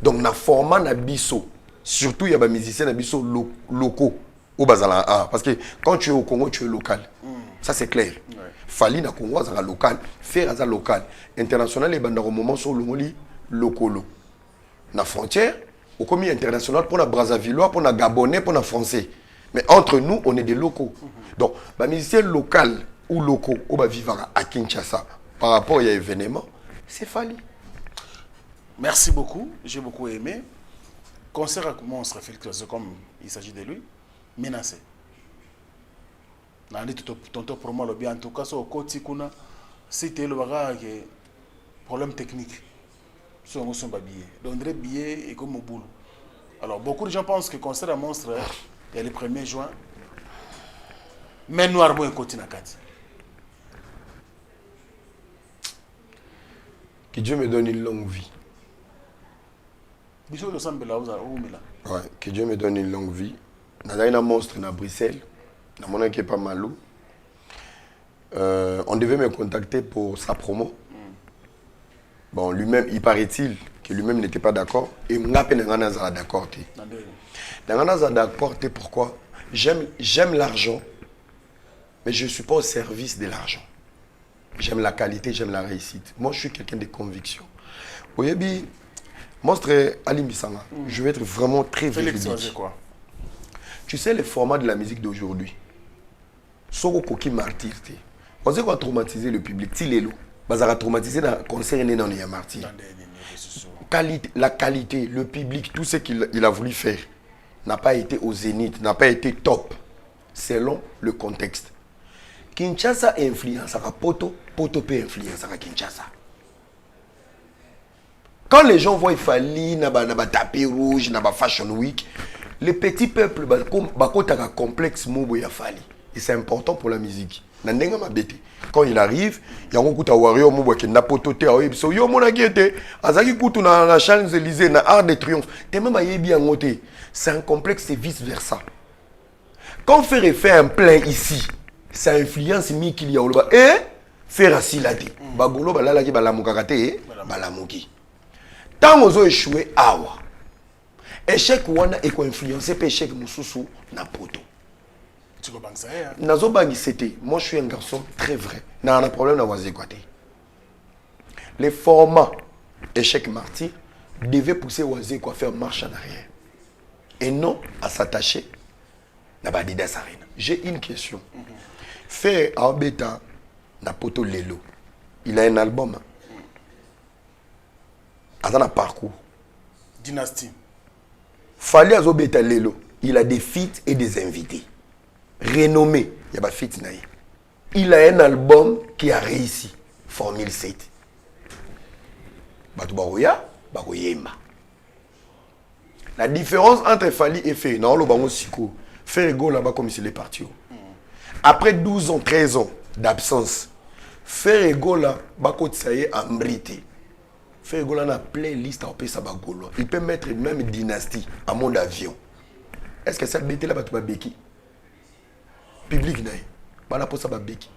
Donc na format na biso. Surtout il y a des musiciens na biso locaux au Bazala parce que quand tu es au Congo tu es local. Ça c'est clair. Fali na Congo ça local, faire ça local. International et banda au moment sur le moli locolo. Na frontière au commis international pour la Brazzavillois, pour la Gabonais, pour la Français. Mais entre nous, on est des locaux. Donc, les musiciens locaux ou locaux, on va vivre à Kinshasa par rapport à l'événement, c'est Fali. Merci beaucoup, j'ai beaucoup aimé. Concert à Monstre Félix, comme il s'agit de lui, menacé. Dans les tonton promo le bien en tout cas sur côté kuna c'était le problème technique. Sur mon billet. Donc des billets et comme au boulot. Alors beaucoup de gens pensent que concert à Monstre il y a le 1er juin. Mais noir bon côté na kati. Que Dieu me donne une longue vie. Ouais, que Dieu me donne une longue vie. Nazali na Monstre na Bruxelles. Na mon équipe pas malou. On devait me contacter pour sa promo. Bon, lui-même, il paraît-il que lui-même n'était pas d'accord. Et m'a peine d'accord. D'accord, pourquoi? J'aime l'argent, mais je ne suis pas au service de l'argent. J'aime la qualité, j'aime la réussite. Moi, je suis quelqu'un de conviction. Oyebi, Monstre Ali Misanga, je vais être vraiment très véridique. Quoi? Tu sais le format de la musique d'aujourd'hui. Soko Koki martyr. On sait qu'on a traumatisé le public. Tilelo. Bazara traumatisé dans le concert né dans les martyrs. La qualité, le public, tout ce qu'il a voulu faire n'a pas été au zénith, n'a pas été top, selon le contexte. Kinshasa influence à Poto, Poto peut influencer à Kinshasa. Quand les gens voient Fali, Naba tapis rouge, Naba Fashion Week, les petits peuples, un complexe Mobo Fali. Et c'est important pour la musique. Quand il arrive, il y a un coup de Wario Mobo qui n'a pas toté à Oeb. So yo mona guete, azaki kutu na la Champs-Élysées, na Arc de Triomphe. Tellement ba yebi ngote. C'est un complexe et vice versa. Quand on fait un plein ici, ça influence mi qu'il y a au bas. Et faire assis là dit. Bagolo balala ki balamukakate balamuki. Tant ozo échoué awa. Échec wana et ko influencer pe échec mususu na poto. Tu comprends ça, hein? Nazobangi, c'était. Moi, je suis un garçon très vrai. N'a un problème d'avoir Wazekwa. Les formats échec martyr devaient pousser Wazekwa à faire marche en arrière. Et non à s'attacher à Badidas Arena. J'ai une question. Faire Arbeta na poto Lelo. Il a un album. Il a un parcours. Dynastie. Fallait Azobeta Lelo. Il a des feats et des invités. Renommé. Il y a pas feat naï. Il a un album qui a réussi. Formule 7. Batu Baroya, Baroyema. La différence entre Fali et Ferry, non, le bango siko. Ferry go là-bas comme s'il est parti. Après 12 ans, 13 ans d'absence, Ferry go là, bako tsaye ambrité. Ferry go là na playlist à ça bagolo. Il peut mettre même dynastie à mon avion. Est-ce que ça bête là batu babeki? Public naï. Bana posa babeki.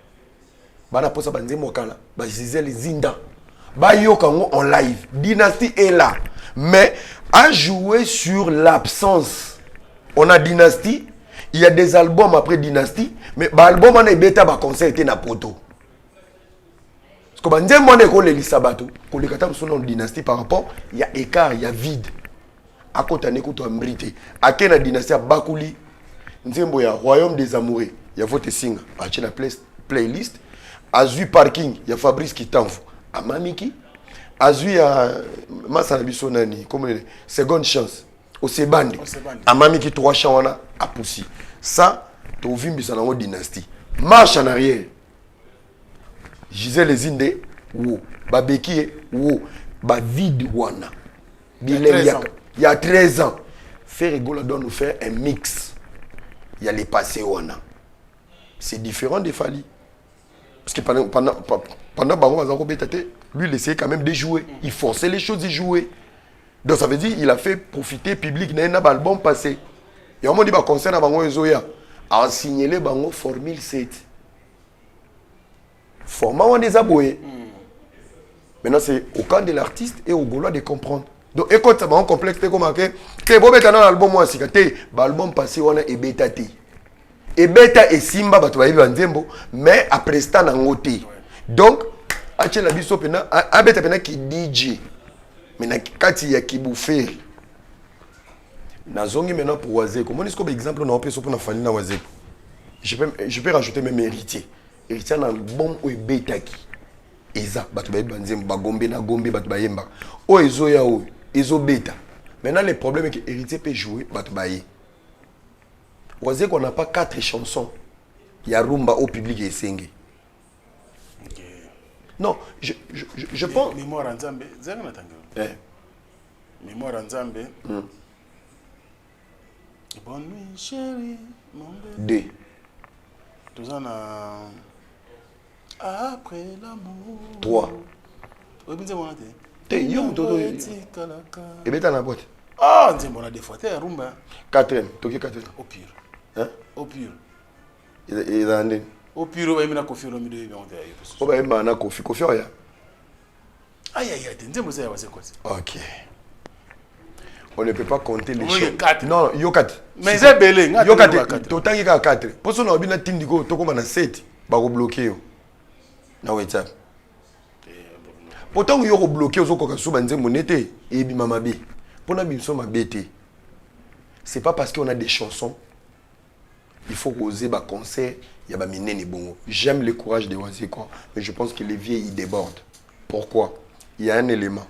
Bana posa banzemo kala. Ba Gisèle Zinda. Bayo Kango en live. Dynastie est là. Mais à jouer sur l'absence. On a Dynastie. Il y a des albums après Dynastie. Mais l'album on est bêta ba concert était na poto. Parce que banze moi ne ko le lisabato. Ko le kata son Dynastie par rapport, il y a écart, il y a vide. À côté ne ko to mbrité. À quelle Dynastie Bakuli. Nzembo ya Royaume des Amoureux. Il y a votre signe. A la playlist. Azui Parking, il y a Fabrice qui t'envoie. À Mamiki, Azui à Masanabiso Nani, comme seconde chance, au Sebandi, à Mamiki 3 chawana à Poussi. Ça, tu as vu une dynastie. Marche en arrière. Gisèle Zinde, ou Babeki, ou Bavid Wana. Il y a 13 ans. Ferrigola doit nous faire un mix. Il y a les passés Wana. C'est différent des Fali. Parce que pendant Bango lui, il essayait quand même de jouer. Il forçait les choses, il jouait. Donc ça veut dire qu'il a fait profiter public d'un album passé. Et on m'a dit que concernant Bango Ezoya, a signalé Bango Formule 7. Format on les a boués. Maintenant, c'est au camp de l'artiste et au Gaulois de comprendre. Donc, écoute, ça va en complexe, c'est comme que tu beau mettre dans l'album, moi, c'est que l'album passé, on a bêta. Et bêta et Simba, tu vas vivre en Zembo, mais après ça, on a donc, tu as biso pena, a bêta pena qui DJ. Maintenant, quand il y a qui bouffe, Nazongi maintenant pour Wazeko. Comment est-ce que, par exemple, on a un peu pour la famille Wazeko? Je peux rajouter même héritier. Héritier dans l'album où bêta qui. Eza, batu ba banzem, ba gombe na gombe, batu ba yemba. O ezo ya o, ezo bêta. Maintenant, le problème est que héritier peut jouer, batu ba ye. Wazé qu'on n'a pas 4 chansons. Il y a rumba au public et singé. Non, je pense. Mémoire en Zambé, Mémoire en Zambé. Bonne nuit, chérie, mon bébé. 2. Deux ans après l'amour. 3. Oui, bien sûr, T'es young, Toto. Et bien, t'as la boîte. Ah, on a des fois, t'es rumba. 4e, Tokyo 4e. Au pire. Hein? Au pur. Il a un au pur, on va y Kofi au milieu. On va y mettre Kofi. Kofi, rien. Aïe, aïe, aïe, ok. On ne peut pas compter les choses. Non, il y a 4. Mais c'est belé. Il y a 4. Total, il y a 4. Pour ça, on a bien team digo, to comme 7. Ba go bloquer. Na WhatsApp. Pourtant, il y a bloqué aux autres qui sont monnaie et bimamabe. Pour na bimso mabete. C'est pas parce qu'on a des chansons. Il faut oser ba concert, il y a ba minene bongo. J'aime le courage de Wazekwa, mais je pense que les vieux ils débordent. Pourquoi? Il y a un élément.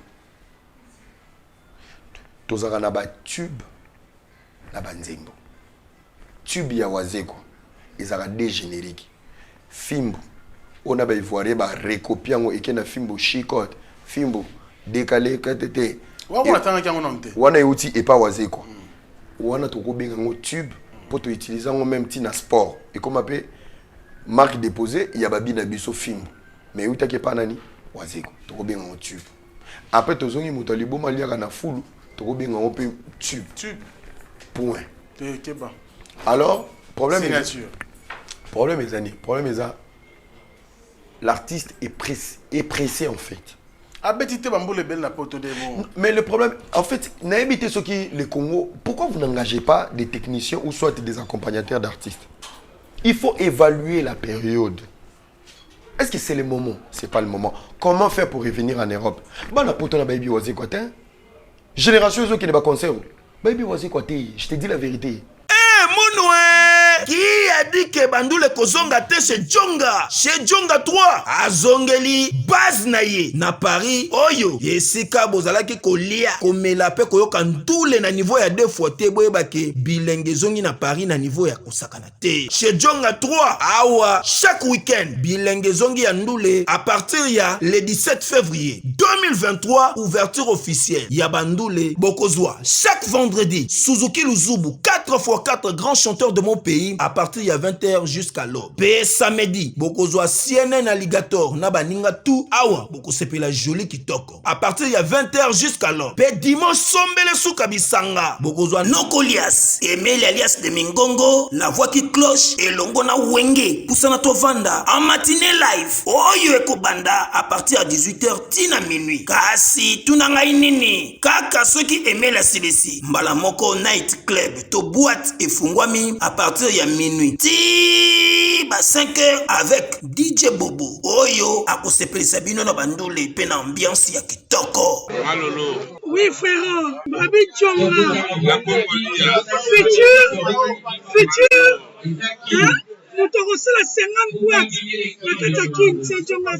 Tozara na ba tube na ba nzembo. Tube ya Wazekwa, ils ont des génériques. Fimbo, on a ba ivoiré ba recopier ngo ekena fimbo chicote, fimbo décalé KTT. Wana yuti et pas Wazekwa. Wana to ko benga ngo tube. Pour utiliser en même temps sport et comme appelle marque déposée il y a babi na biso film mais où t'as pas nani Wazeko to ko bien en tube après to zongi mutalibo maliaka na fulu to ko bien en tube point alors problème est l'artiste est pressé en fait. Mais le problème, en fait, n'habitez ce qui le Congo, pourquoi vous n'engagez pas des techniciens ou soit des accompagnateurs d'artistes? Il faut évaluer la période. Est-ce que c'est le moment? C'est pas le moment. Comment faire pour revenir en Europe? Bah, na poto na baby wazi quoi t'es? Génération qui n'est pas concert. Baby wazi quoi t'es? Je te dis la vérité. Mounoué qui a dit que Bandoule kozonga te chez Djonga 3 azongeli base na ye na Paris oyo yesika bozalaki kolia komela pe koyoka ndule na niveau ya 2 fois te boyeba ke bilenge zongi na Paris na niveau ya kosakana te chez Djonga 3 awa chaque week-end bilenge zongi ya ndule à partir ya le 17 février 2023 ouverture officielle ya Bandoule bokozwa chaque vendredi Suzuki Luzubu 4x4 grands chanteurs de mon pays à partir de 20h jusqu'à l'aube. Pe samedi, bokozwa CNN Alligator na baninga tout awa boko sepela joli kitoko. À partir de 20h jusqu'à l'aube. Pe dimanche sombele suka bisanga. Bokozwa Nokolias, Emile alias de Mingongo, la voix qui cloche et longo na wenge pusana to vanda en matinée live. Oyo ekobanda à partir de 18h tina minuit. Kasi tunanga inini. Kaka ceux qui aimaient la CDC. Mbala moko night club to boîte et fungwami à partir de minuit. Ti ba 5h avec DJ Bobo. Oyo akosepeli sabino na bandule pe na ambiance ya kitoko. Malolo. Oui frère, Babi Djonga. La Congolia. Futur. Hein? Nous te reçons la 50 boîtes. La Katakin, c'est Djonga.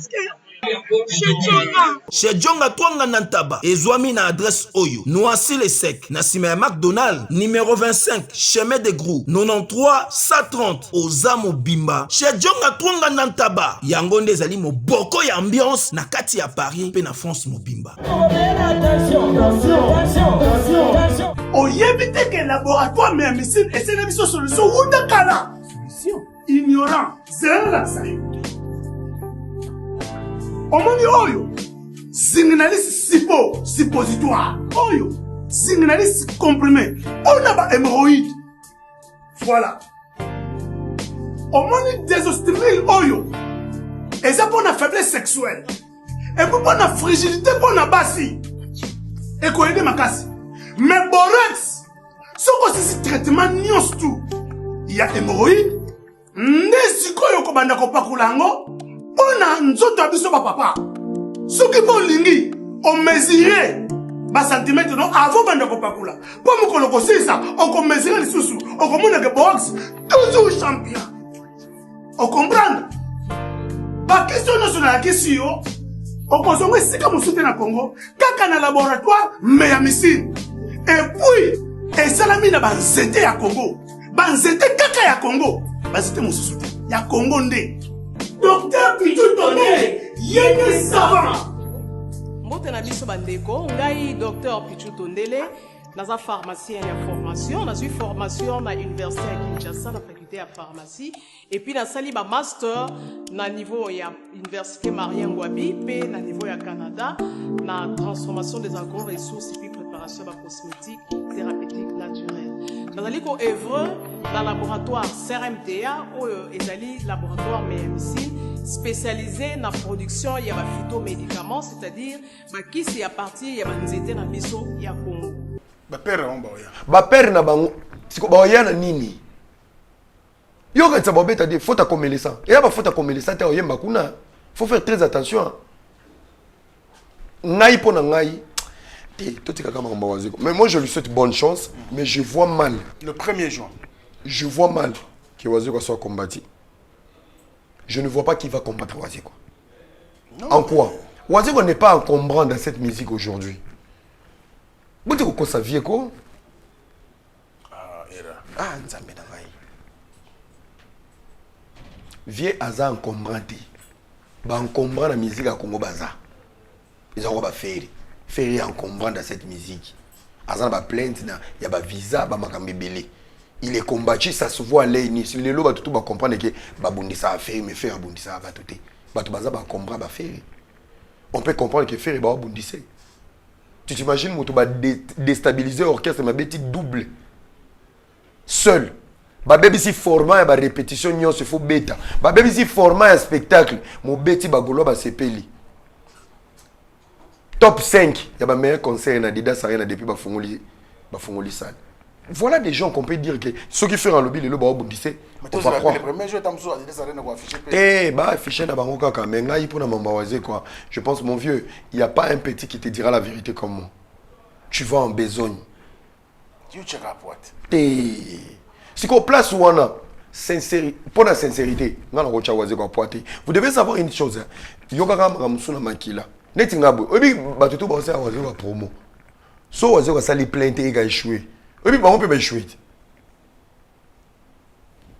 Chez Djonga Twanga Nantaba ezwami na adresse oyo Noisy le Sec na sima ya McDonald numéro 25 chemin de Grou 93 130 Ozamo Bimba chez Djonga Twanga Nantaba yango nde ezali moboko ya ambiance na kati ya Paris pe na France Mobimba. Oyebi te ke laboratoire mais missile et c'est la mission solution ou de kala solution ignorant c'est la ça. Omoni oyo zinginalisi sipo suppositoire oyo zinginalisi comprimé on a ba hémorroïde voilà omoni désostérile oyo et ça pour la faiblesse sexuelle et pour la fragilité pour la basi et quoi aider makasi mais borax soko si traitement nyos tout il y a hémorroïde ndesi koyo ko banda ko pakulango Ona nzoto abiso ba papa. Soki po lingi on mesurer ba centimètre non avant banda ko pakula. Po mukolo ko sisa on ko mesurer lisusu on ko mona ke box toujours champion. On comprend? Ba question nationale question on ko zongo sika musute na Congo kaka na laboratoire mais ya missile. Et puis et salami na ba nzete ya Congo. Ba nzete kaka ya Congo. Ba nzete musute ya Congo nde. Docteur Pichou Tondele, yéné savant. Mbotena biso bandeko, ngai Docteur Pichou Tondele, naza pharmacien ya formation, naza formation na université ya Kinshasa na faculté ya pharmacie et puis na sali ba master na niveau ya université Marien Ngouabi pe na niveau ya Canada na transformation des agro-ressources et puis préparation de cosmétiques thérapeutiques naturelles. Nazali ko œuvre dans le laboratoire CRMTA ou ezali laboratoire MMC spécialisé dans la production ya ba phytomédicaments, c'est-à-dire ba kisi ya partie ya banzete na biso ya Congo. Ba père on ba oya. Ba père na bango siko ba oya na nini? Yo quand ça va bête dire faut ta commêler ça. Et ba faut ta commêler ça te oyemba kuna. Faut faire très attention. Ngai pona ngai. Mais moi je lui souhaite bonne chance, mais je vois mal. Le 1er juin. Je vois mal que Waziko soit combattu. Je ne vois pas qui va combattre Waziko. En quoi? Waziko n'est pas encombrant dans cette musique aujourd'hui. Vous dites que ça vient quoi? Ah, Nzambe Navaï. Vieux Aza encombrant. Ba encombrant la musique à Congo Baza. Ils ont pas fait. Faire encombrant dans cette musique. Azan ba plainte na ya ba visa ba makambebele. Il est combattu, ça se voit là ni les loba tout ba comprendre que ba bundisa a faire mais faire bundisa va tout. Ba to baza ba comprendre ba faire. On peut comprendre que faire ba bundisa. Tu t'imagines moto ba déstabiliser orchestre ma beti double. Seul. Ba bébé si format ya ba répétition nyo se faut bêta. Ba bébé si format un spectacle, mon beti ba golo ba sepeli. Top 5, il y a un meilleur concert na Dida Sarena depuis Bafungoli salle. Voilà des gens qu'on peut dire que ceux qui font un lobby, les lobbies abondissent. On va croire. Le premier jeu, affiché. Eh, bah, affiché na bango kaka. Mais là, il faut na mambawaze quoi. Je pense, mon vieux, il n'y a pas un petit qui te dira la vérité comme moi. Tu vas en besogne. Tu check à pointe. Si qu'on place où on a sincérité, pour la sincérité, vous devez savoir une chose. Yoga Ramsuna Makila. Netingabo. Obi, batutu ba ose awaze wa promo. So waze wa sali plainte et ga échouer. Obi, bah on peut échouer.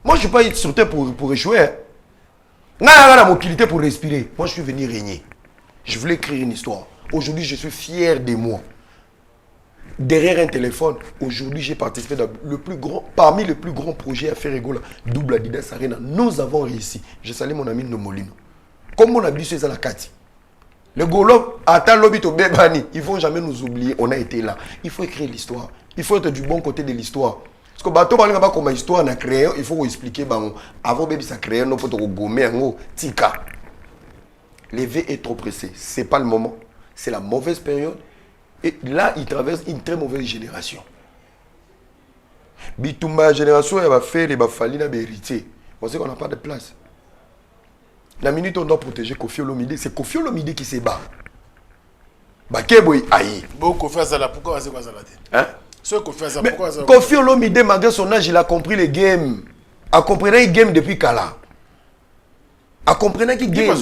Moi, je ne suis pas sur terre pour échouer. Je n'ai la mobilité pour respirer. Moi, je suis venu régner. Je voulais créer une histoire. Aujourd'hui, je suis fier de moi. Derrière un téléphone, aujourd'hui, j'ai participé dans parmi les plus grands projets à faire égola, double Adidas Arena. Nous avons réussi. Je salue mon ami Nomolino. Comme mon ami, c'est la Kati. Le Golo, attends l'obito Bébani. Ils ne vont jamais nous oublier. On a été là. Il faut écrire l'histoire. Il faut être du bon côté de l'histoire. Parce que bateau parle pas comme histoire on a créé, il faut expliquer avant baby ça créé non faut te gommer en tika. Les V est trop pressé, c'est pas le moment, c'est la mauvaise période et là il traverse une très mauvaise génération. Bitumba génération elle va faire et va falloir na héritier. On sait qu'on n'a pas de place. La minute on doit protéger Kofi Olomide, c'est Kofi Olomide qui se bat. Bakeboy aïe. Beaucoup fait ça là pourquoi c'est quoi ça là? Hein? Mais Kofi Olomide, malgré son âge, il a compris les games. Il a compris les games depuis Kala. Il a compris les games.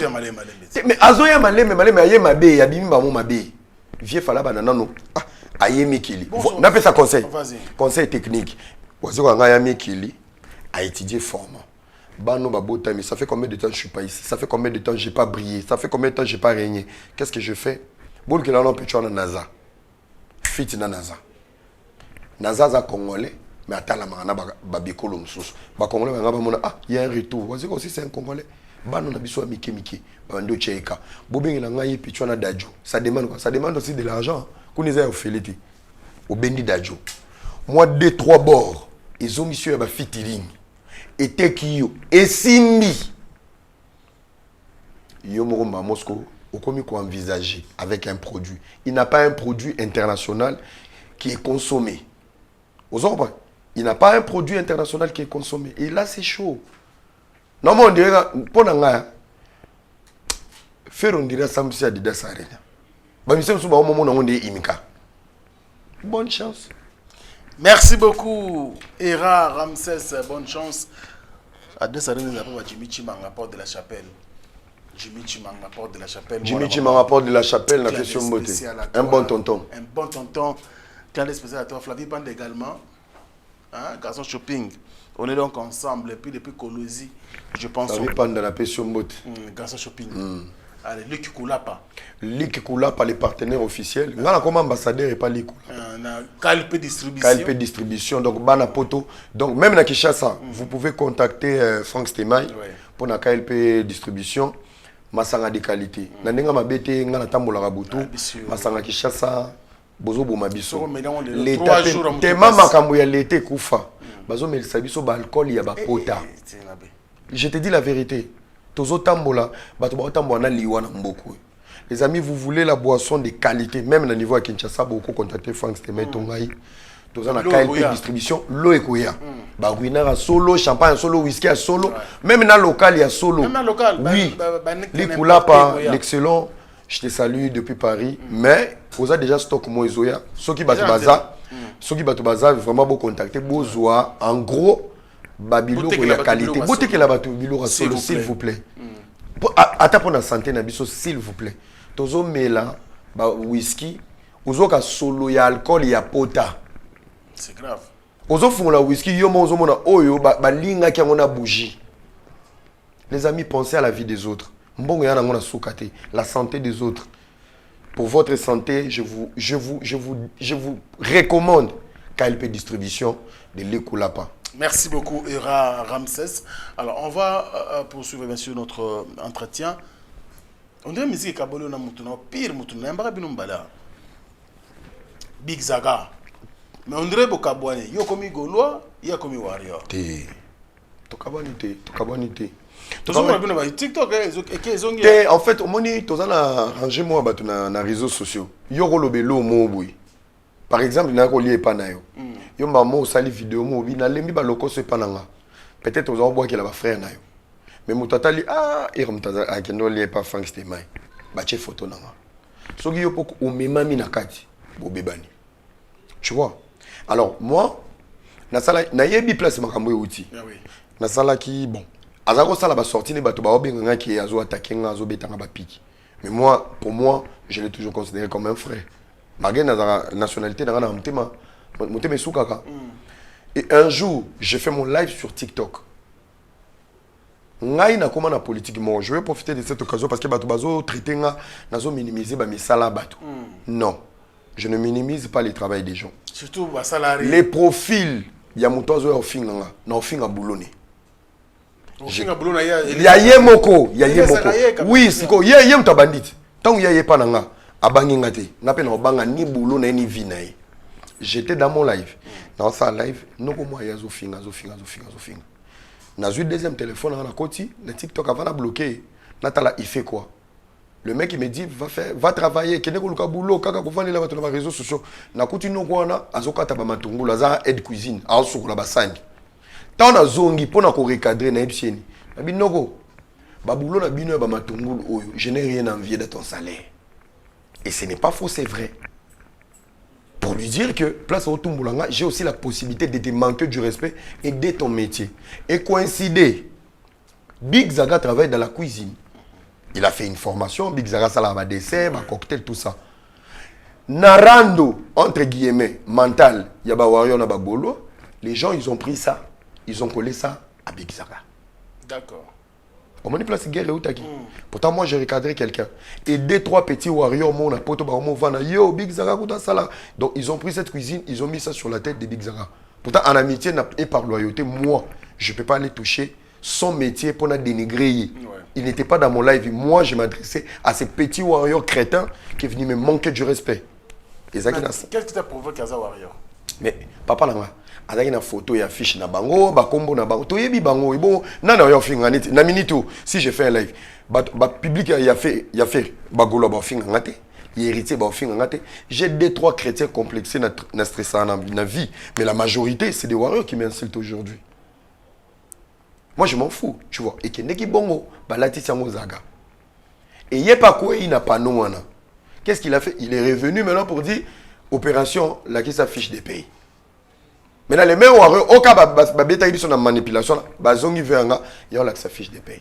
Mais Azoya Malem, Aye Mabe, Yabimi Bamou Mabe. Vieux Fala Banana, non. Aye Mikili. On appelle ça conseil. Conseil technique. Oiseau Aye Mikili a étudié format. Bano Babota, mais ça fait combien de temps je ne suis pas ici? Ça fait combien de temps je n'ai pas brillé? Ça fait combien de temps je n'ai pas régné? Qu'est-ce que je fais? Boul que là, on peut tuer NASA. Fit na NASA. Nazaza Congolais, mais attends la marana babikolo msous. Ba Congolais ngaba mona il y a un retour. Voici aussi c'est un Congolais. Ba non biso miki. Bando cheka. Bobingi na ngai pichwa na dajo. Ça demande quoi? Ça demande aussi de l'argent. Kuniza au fileti. Au bendi dajo. Moi 2-3 bords. Ils ont monsieur ba fitiling. Et tekio et simbi. Yo moromba Moscou, au komi ko envisager avec un produit. Il n'a pas un produit international qui est consommé. Il n'a pas un produit international qui est consommé. Et là, c'est chaud. Non, mais on dirait, pour nous, faire on dirait ça, c'est Adidas Arena. Bonne chance. Merci beaucoup, Era Ramsès. Bonne chance. Adidas Arena, nous avons Jimmy Chimanga, porte de la chapelle. Jimmy Chimanga, porte de la chapelle. Jimmy Chimanga, porte de la chapelle, la question beauté. Un bon tonton. Un bon tonton. Quand spécial à toi, Flavie Bande également, hein, Garçon Shopping. On est donc ensemble, et puis depuis Colosi, je pense. Flavie Bande la passion beauté. Garçon Shopping. Allez, Luc Koulapa. Luc Koulapa, les partenaires officiels. Nous avons comme ambassadeur et pas Luc Koulapa. KLP Distribution. KLP Distribution, donc Bana Poto. Donc même à Kinshasa, vous pouvez contacter Franck Stemay pour la KLP Distribution. Masanga de qualité. Nandenga mabete ngana tambola rabutu. Masanga Kinshasa. Bozo bomabiso l'état tellement makambo ya l'été kufa bazo melisa biso ba alcool ya ba pota. Je te dis la vérité, tozo tambola bato ba tambola na liwa na mboko. Les amis, vous voulez la boisson de qualité, même au niveau à Kinshasa, beaucoup contacter Franck Stemay Tongai. Tozo na KLP Distribution, l'eau ekoya. Ba ruinera solo, champagne solo, whisky à solo, même na local ya solo. Même na local. Oui. Likulapa, l'excellent. Je te salue depuis Paris, mais vous avez déjà stock Moïsoya. Ceux qui battent Baza, vraiment beau contacter. Bozoa, en gros, Babilo pour la qualité. Beauté que la Babilo solo, s'il vous plaît. Attends pour la santé, Nabiso, s'il vous plaît. Tozo mela, whisky, ozo ka solo ya alcool ya pota. C'est grave. Ozo font la whisky, yo mo ozo mona oyo, linga ki ngona bougie. Les amis, pensez à la vie des autres. La santé des autres. Pour votre santé, je vous recommande KLP Distribution de l'Ekulapa. Merci beaucoup, Era Ramsès. Alors, on va poursuivre bien sûr notre entretien. On dirait musique Kabolo na mutuna, pire mutuna, yambara binumbala. Big Zaga. Mais on dirait Bokabwane. Yo komi Gaulois, yo komi Warrior. Tokabwanite. En fait, au moment où tu as arrangé moi dans les réseaux sociaux, par exemple, il y a un pas yo maman osali vidéo mo bi na lembi ba loko se pananga peut-être aux envois qu'il a ba frère na yo mais mutatali mutaza akendo li pas Frank Stemai ba che photo nanga soki yo poko o memami na kati bo bebani tu vois alors moi na sala na yebi place makambo outi na sala ki bon azako sala ba sorti ne bato ba obenga ki azo attaquer nga azo betanga ba piki mais moi pour moi je l'ai toujours considéré comme un frère malgré na nationalité na mutema soukaka. Et un jour j'ai fait mon live sur TikTok ngai na koma na politique moi je vais profiter de cette occasion parce que bato bazo traiter nga nazo minimiser ba misala bato non je ne minimise pas le travail des gens surtout ba salariés les profils ya muto azo ya ofinga nga na ofinga boulone ya ye moko oui siko ye muta bandit tant ye pa nanga abangi ngate na pe na obanga ni boulone ni vinae j'étais dans mon live dans sa live noko moi ya zo finga na eu deuxième téléphone na koti na TikTok avant na bloquer natala il fait quoi le mec il me dit va travailler kene ko luka boulot kaka ko vandi la bato na réseaux sociaux na kuti noko na azokata ba matungulu za aide cuisine azokula basangi tant na zongi pona ko recadrer na ebsieni na binoko ba boulot na bino ba matungulu oyo je n'ai rien envié de ton salaire et ce n'est pas faux c'est vrai pour lui dire que place au Tumbulanga, j'ai aussi la possibilité de te manquer du respect et de ton métier. Et coïncider, Big Zaga travaille dans la cuisine. Il a fait une formation, Big Zaga salama dessert, cocktail, tout ça. Narando, entre guillemets, mental, yaba wario na babolo, les gens ils ont pris ça, ils ont collé ça à Big Zaga. D'accord. On m'a dit place guerre et outaki. Pourtant moi j'ai recadré quelqu'un. Et 2-3 petits warriors mon poto ba mo vana yo Big Zaga kuta sala. Donc ils ont pris cette cuisine, ils ont mis ça sur la tête de Big Zaga. Pourtant en amitié et par loyauté, moi je peux pas aller toucher son métier pour la dénigrer. Il n'était pas dans mon live. Moi je m'adressais à ces petits warriors crétins qui venaient me manquer du respect. Qu'est-ce qui t'a provoqué à ça warrior? Mais papa là azaki na photo ya fiche na bango ba kombo na bango toyebi bango bon nana yo finga neti na minute si je fais un live ba public ya fait ba golo ba finga ngate héritier ba finga ngate j'ai 2-3 chrétiens complexés na stressant na vie mais la majorité c'est des warriors qui m'insultent aujourd'hui moi je m'en fous tu vois et kendeki bongo ba lati sango zaga et yé pas quoi il n'a pas non wana qu'est-ce qu'il a fait il est revenu maintenant pour dire opération la qui s'affiche des pays. Maintenant, les mêmes warriors, au cas où ils manipulation, bazongi venga, il y a sa fiche de paye.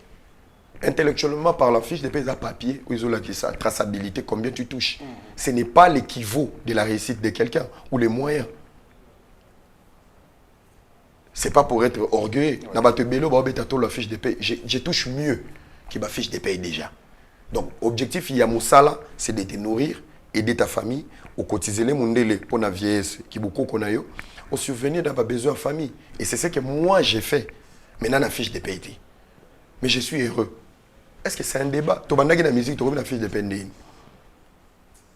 Intellectuellement, par la fiche de paye, il y a papier, où ils ont la traçabilité, combien tu touches. Ce n'est pas l'équivalent de la réussite de quelqu'un ou les moyens. C'est pas pour être orgueilleux. La fiche de paye, je touche mieux que ma fiche de paye déjà. Donc, objectif, il y a Moussala, c'est de te nourrir, aider ta famille, au cotiser les mondele pour la vieillesse, qui beaucoup qu'on a eu. Au souvenir d'avoir besoin de famille. Et c'est ce que moi j'ai fait. Maintenant, la fiche de paye. Mais je suis heureux. Est-ce que c'est un débat? Tu as la musique, tu as la fiche de paye.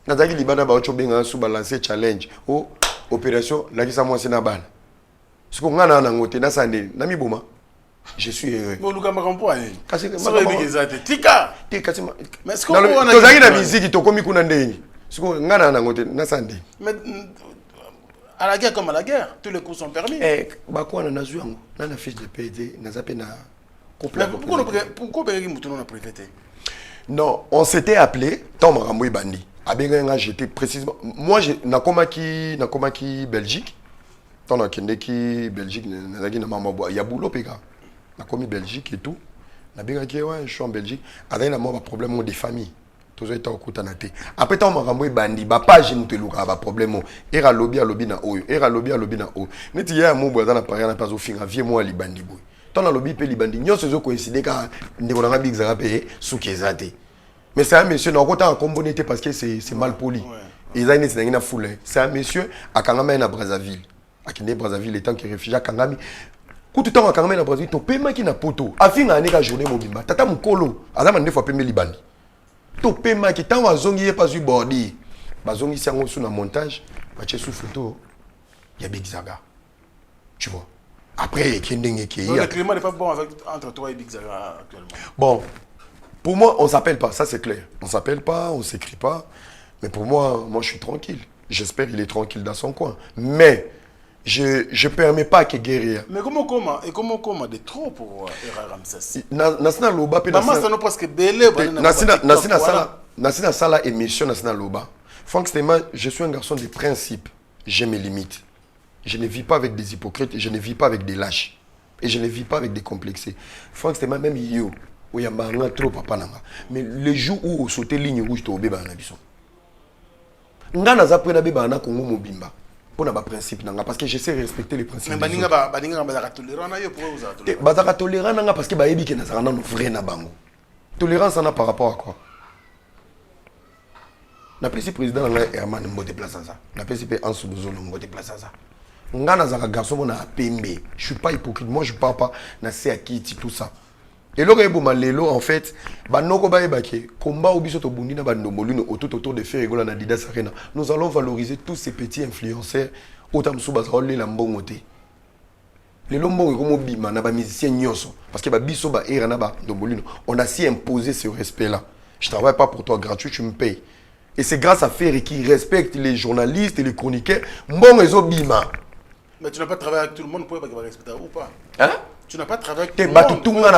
Tu as dit challenge. Oh, opération, la qui s'est moi c'est na balle. Ce qu'on a dans côté, je suis heureux. Mais ce qu'on a la musique, tu as commis qu'on a dit. Ce qu'on a dans côté, à la guerre comme à la guerre, tous les coups sont permis. Pourquoi on a la fiche de PD, pourquoi on a privé? Non, on s'était appelé Tom Ramboui Bandi. J'étais précisément. Moi, j'ai Nakomaki Belgique. Tant que Belgique, il y a boulot, Nakomi Belgique et tout. Je suis en Belgique. Avec un problème des familles. Après tant marambo bandi ba page n'te luka ba problème era lobby na oyo era lobby na oyo neti ya mo boza na pariana pas au finga vie moi li bandi boy tant na lobby pe li bandi nyonso zo coïncider ka ndeko na Big Zaga pe soukezate mais c'est un monsieur na kota en combonité parce que c'est mal poli ils a neti na foule c'est un monsieur à Kangama na Brazzaville à Kinde Brazzaville étant que réfugié à Kangami kutu tant à Kangama na Brazzaville to pema ki na poto afinga aneka journée mobimba tata mukolo azama ndefa pembe li bandi to pema qui tant wazongi pas eu bordi bazongi sango sous na montage match sous photo il y a Big Zaga tu vois après kendenge qui le climat n'est pas bon entre toi et Big Zaga actuellement. Bon pour moi on s'appelle pas ça c'est clair on s'appelle pas on s'écrit pas mais pour moi je suis tranquille j'espère qu'il est tranquille dans son coin mais Je permets pas que guérir. Mais comment de trop pour Era Ramsès? Nasina loba pe maman ça non presque belé nasina sala émission nasina loba. Franck Stéma, je suis un garçon de principe. J'ai mes limites. Je ne vis pas avec des hypocrites, je ne vis pas avec des lâches. Et je ne vis pas avec des complexés. Franck Stéma, même yo, où il y a trop papa nanga. Mais le jour où on saute ligne rouge, tu as obéi à la bison. Nga naza prena beba na Congo mobimba. Pour n'avoir principe nanga parce que je sais respecter les principes. Mais baninga ba tolérant na yo pour vous tolérant. Bazaka tolérant nanga parce que ba yebi ke nazaka na vrai na bango. Tolérance en a par rapport à quoi? Na principe président nanga Herman Mbote place ça. Na principe en sous zone Mbote place ça. Nga nazaka garçon na pembe. Je suis pas hypocrite. Moi je parle pas na c'est à qui tout ça. Et là, en fait, nous allons valoriser tous ces petits influenceurs. Parce que on a si imposé ce respect-là. Je ne travaille pas pour toi gratuit, tu me payes. Et c'est grâce à Ferry qui respecte les journalistes et les chroniqueurs. Mais tu n'as pas travaillé avec tout le monde pour respecter ou pas? Hein? Tu n'as pas travaillé avec tout le monde.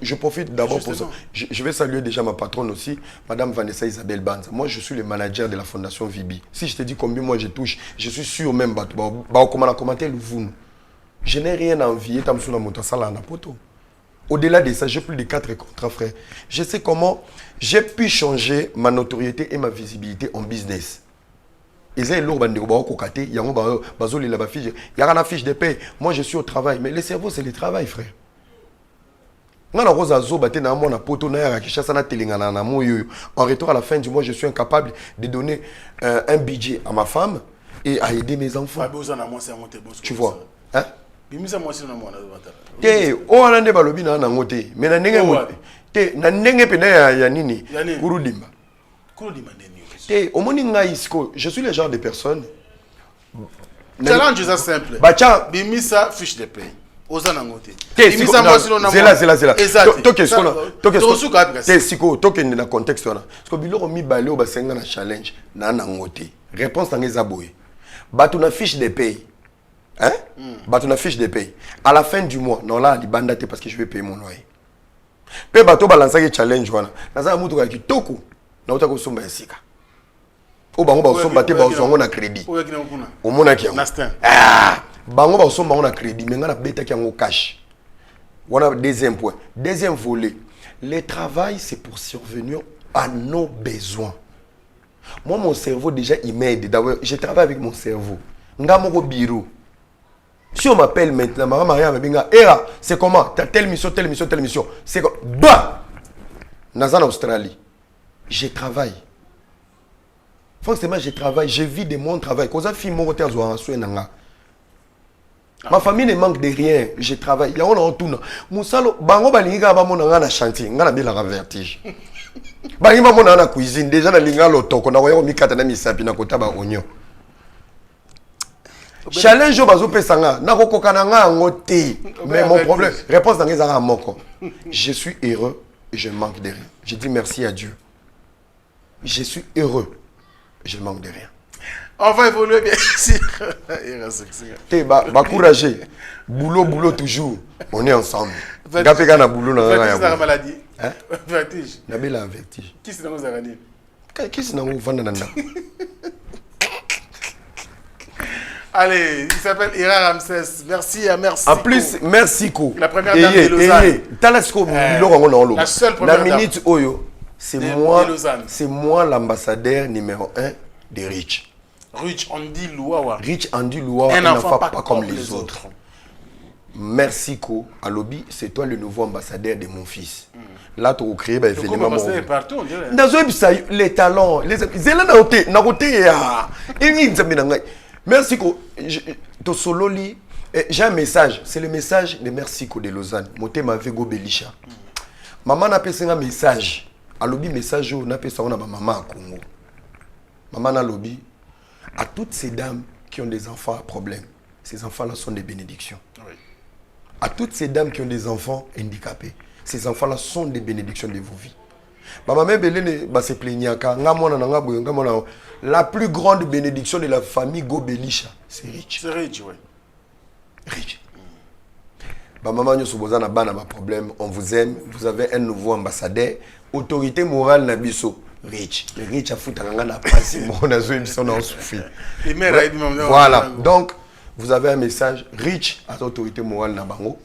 Je profite d'abord pour ça. Je vais saluer déjà ma patronne aussi, Madame Vanessa Isabelle Banza. Moi, je suis le manager de la Fondation Vibi. Si je te dis combien moi je touche, je suis sûr même. Je n'ai rien à envier. Au-delà de ça, j'ai plus de 4 contrats, frère. Je sais comment j'ai pu changer ma notoriété et ma visibilité en business. Il y a une fiche de paie. Moi, je suis au travail. Mais le cerveau, c'est le travail, frère. En retour, à la fin du mois, je suis incapable de donner un budget à ma femme et à aider mes enfants. Tu vois? Hein? Je suis le genre de personne. Challenge est simple. Bimisa fiche de paie. Ozanangote. Bimisa moi si l'on a. C'est là. Contexte. Parce que biloko mi balé au basenga na challenge na nangote. Réponse dans les aboyés. Batu na fiche de paie. Hein? Batu na fiche de paie. À la fin du mois, non là, di bandate parce que je vais payer mon loyer. Pe bato balança que challenge wana. Naza mutu ka kitoko. Na utako somba esika. Bango ba somba te ba zongo na crédit. Au mona ki bango ba somba na crédit mais nga na beta ki yango cash. Voilà deuxième point. Deuxième volet. Le travail c'est pour survenir à nos besoins. Moi mon cerveau déjà il m'aide. D'abord, je travaille avec mon cerveau. Nga moko bureau. Si on m'appelle maintenant, maman Maria me binga, Era, c'est comment? T'as telle mission. C'est quoi? Bah! Nazan Australie. Je travaille. Forcément, je travaille, je vis de mon travail. Ma famille ne manque de rien, je travaille. Il y a un tourne. Moussalo, bango balinga ba mona na chantier, ngana bila vertige. Bango mona na cuisine, déjà na linga lotoko na wayo mikata na misapi na kota ba oignon. Challenge bazo pesanga, na kokoka na nga ngote. Mais mon problème, réponse dans ezanga moko. Je suis heureux et je manque de rien. Je dis merci à Dieu. Je suis heureux. Je ne manque de rien. On va évoluer bien sûr. Courageux. Boulot toujours. On est ensemble. Gapega na boulot na la maladie. Hein? Vertige. Na bela vertige. Qui c'est dans zarani? Qui c'est dans vanda nanda? Allez, il s'appelle Era Ramsès. Merci. En plus, merci ko. La première dame de Lausanne. La seule première dame. Minute Oyo. C'est moi l'ambassadeur numéro 1 de Rich. Rich Andy Louawa. Rich Andy Louawa, un enfant pas comme les autres. Merci Ko. À Lobby, c'est toi le nouveau ambassadeur de mon fils. Là, tu as créé un événement. Partout, on dirait. Les talents, merci Ko. J'ai un message. C'est le message de Merci Ko de Lausanne. Moté ma vego Belisha. Maman n'a pas un message. À lobby message n'a pas ça maman à Congo. Maman à lobby à toutes ces dames qui ont des enfants à problème. Ces enfants-là sont des bénédictions. Oui. À toutes ces dames qui ont des enfants handicapés. Ces enfants-là sont des bénédictions de vos vies. Maman Belene se plaignaka la plus grande bénédiction de la famille Gobelisha, c'est Rich. C'est Rich, oui. Rich. Maman Yosuboza n'a pas de problème, on vous aime, vous avez un nouveau ambassadeur, autorité morale Nabiso. Rich. Le Rich a foutu un passé, on a joué en souffrir. Voilà, donc vous avez un message, Rich à l'autorité morale Nabango.